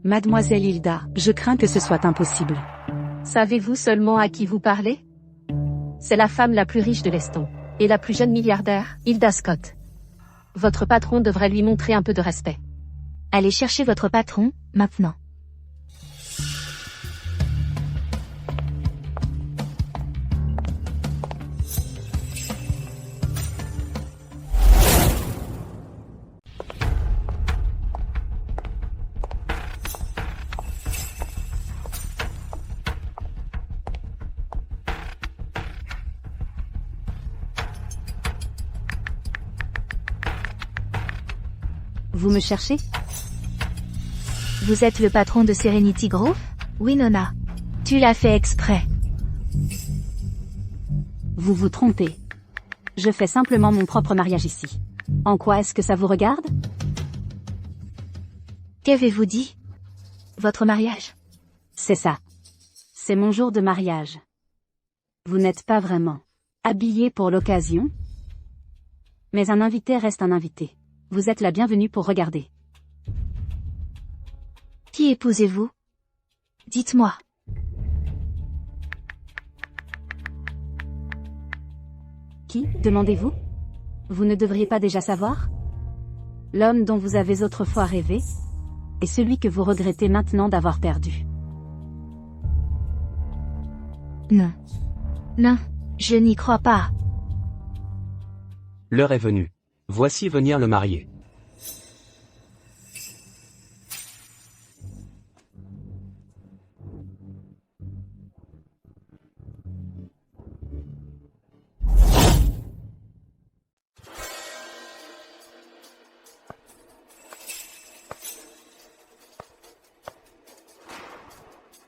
Mademoiselle Hilda, je crains que ce soit impossible. Savez-vous seulement à qui vous parlez? C'est la femme la plus riche de l'Eston. Et la plus jeune milliardaire, Hilda Scott. Votre patron devrait lui montrer un peu de respect. Allez chercher votre patron, maintenant. Vous me cherchez? Vous êtes le patron de Serenity Grove? Winona. Tu l'as fait exprès. Vous vous trompez. Je fais simplement mon propre mariage ici. En quoi est-ce que ça vous regarde? Qu'avez-vous dit? Votre mariage? C'est ça. C'est mon jour de mariage. Vous n'êtes pas vraiment habillé pour l'occasion? Mais un invité reste un invité. Vous êtes la bienvenue pour regarder. Qui épousez-vous? Dites-moi. Qui, demandez-vous? Vous ne devriez pas déjà savoir? L'homme dont vous avez autrefois rêvé, et celui que vous regrettez maintenant d'avoir perdu. Non. Non, je n'y crois pas. L'heure est venue. Voici venir le marié.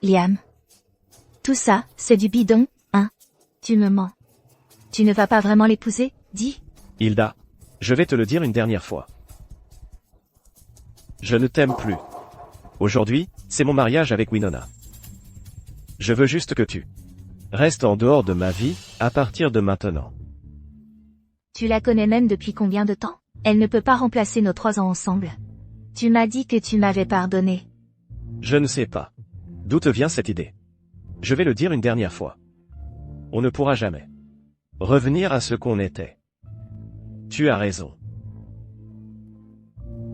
Liam. Tout ça, c'est du bidon, hein? Tu me mens. Tu ne vas pas vraiment l'épouser, dis? Hilda, je vais te le dire une dernière fois. Je ne t'aime plus. Aujourd'hui, c'est mon mariage avec Winona. Je veux juste que tu restes en dehors de ma vie, à partir de maintenant. Tu la connais même depuis combien de temps? Elle ne peut pas remplacer nos 3 ans ensemble. Tu m'as dit que tu m'avais pardonné. Je ne sais pas. D'où te vient cette idée? Je vais le dire une dernière fois. On ne pourra jamais revenir à ce qu'on était. Tu as raison.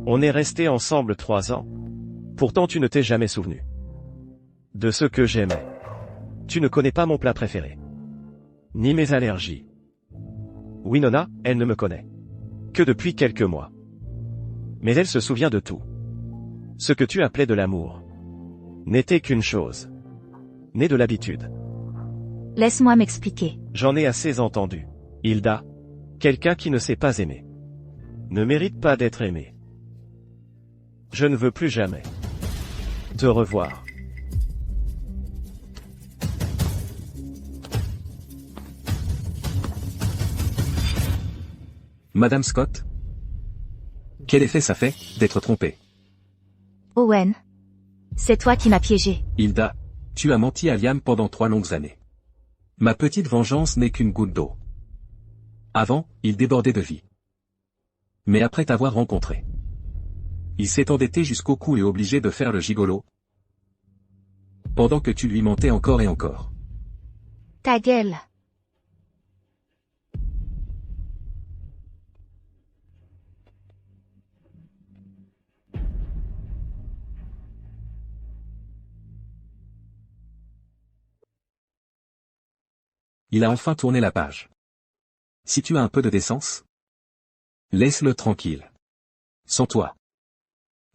On est restés ensemble 3 ans. Pourtant tu ne t'es jamais souvenu de ce que j'aimais. Tu ne connais pas mon plat préféré. Ni mes allergies. Winona, elle ne me connaît que depuis quelques mois. Mais elle se souvient de tout. Ce que tu appelais de l'amour n'était qu'une chose. Née de l'habitude. Laisse-moi m'expliquer. J'en ai assez entendu. Hilda, quelqu'un qui ne sait pas aimer ne mérite pas d'être aimé. Je ne veux plus jamais te revoir. Madame Scott? Quel effet ça fait, d'être trompée? Owen. C'est toi qui m'as piégé. Hilda, tu as menti à Liam pendant 3 longues années. Ma petite vengeance n'est qu'une goutte d'eau. Avant, il débordait de vie. Mais après t'avoir rencontré, il s'est endetté jusqu'au cou et obligé de faire le gigolo. Pendant que tu lui mentais encore et encore. Ta gueule. Il a enfin tourné la page. Si tu as un peu de décence, laisse-le tranquille. Sans toi,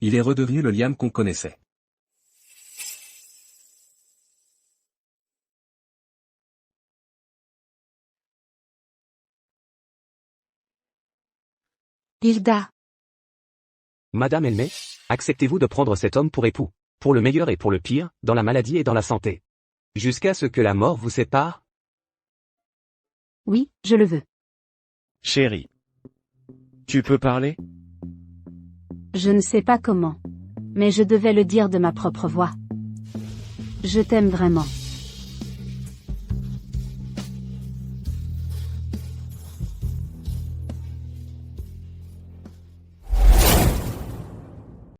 il est redevenu le Liam qu'on connaissait. Hilda. Madame Elmé, acceptez-vous de prendre cet homme pour époux, pour le meilleur et pour le pire, dans la maladie et dans la santé, jusqu'à ce que la mort vous sépare? Oui, je le veux. Chérie. Tu peux parler? Je ne sais pas comment. Mais je devais le dire de ma propre voix. Je t'aime vraiment.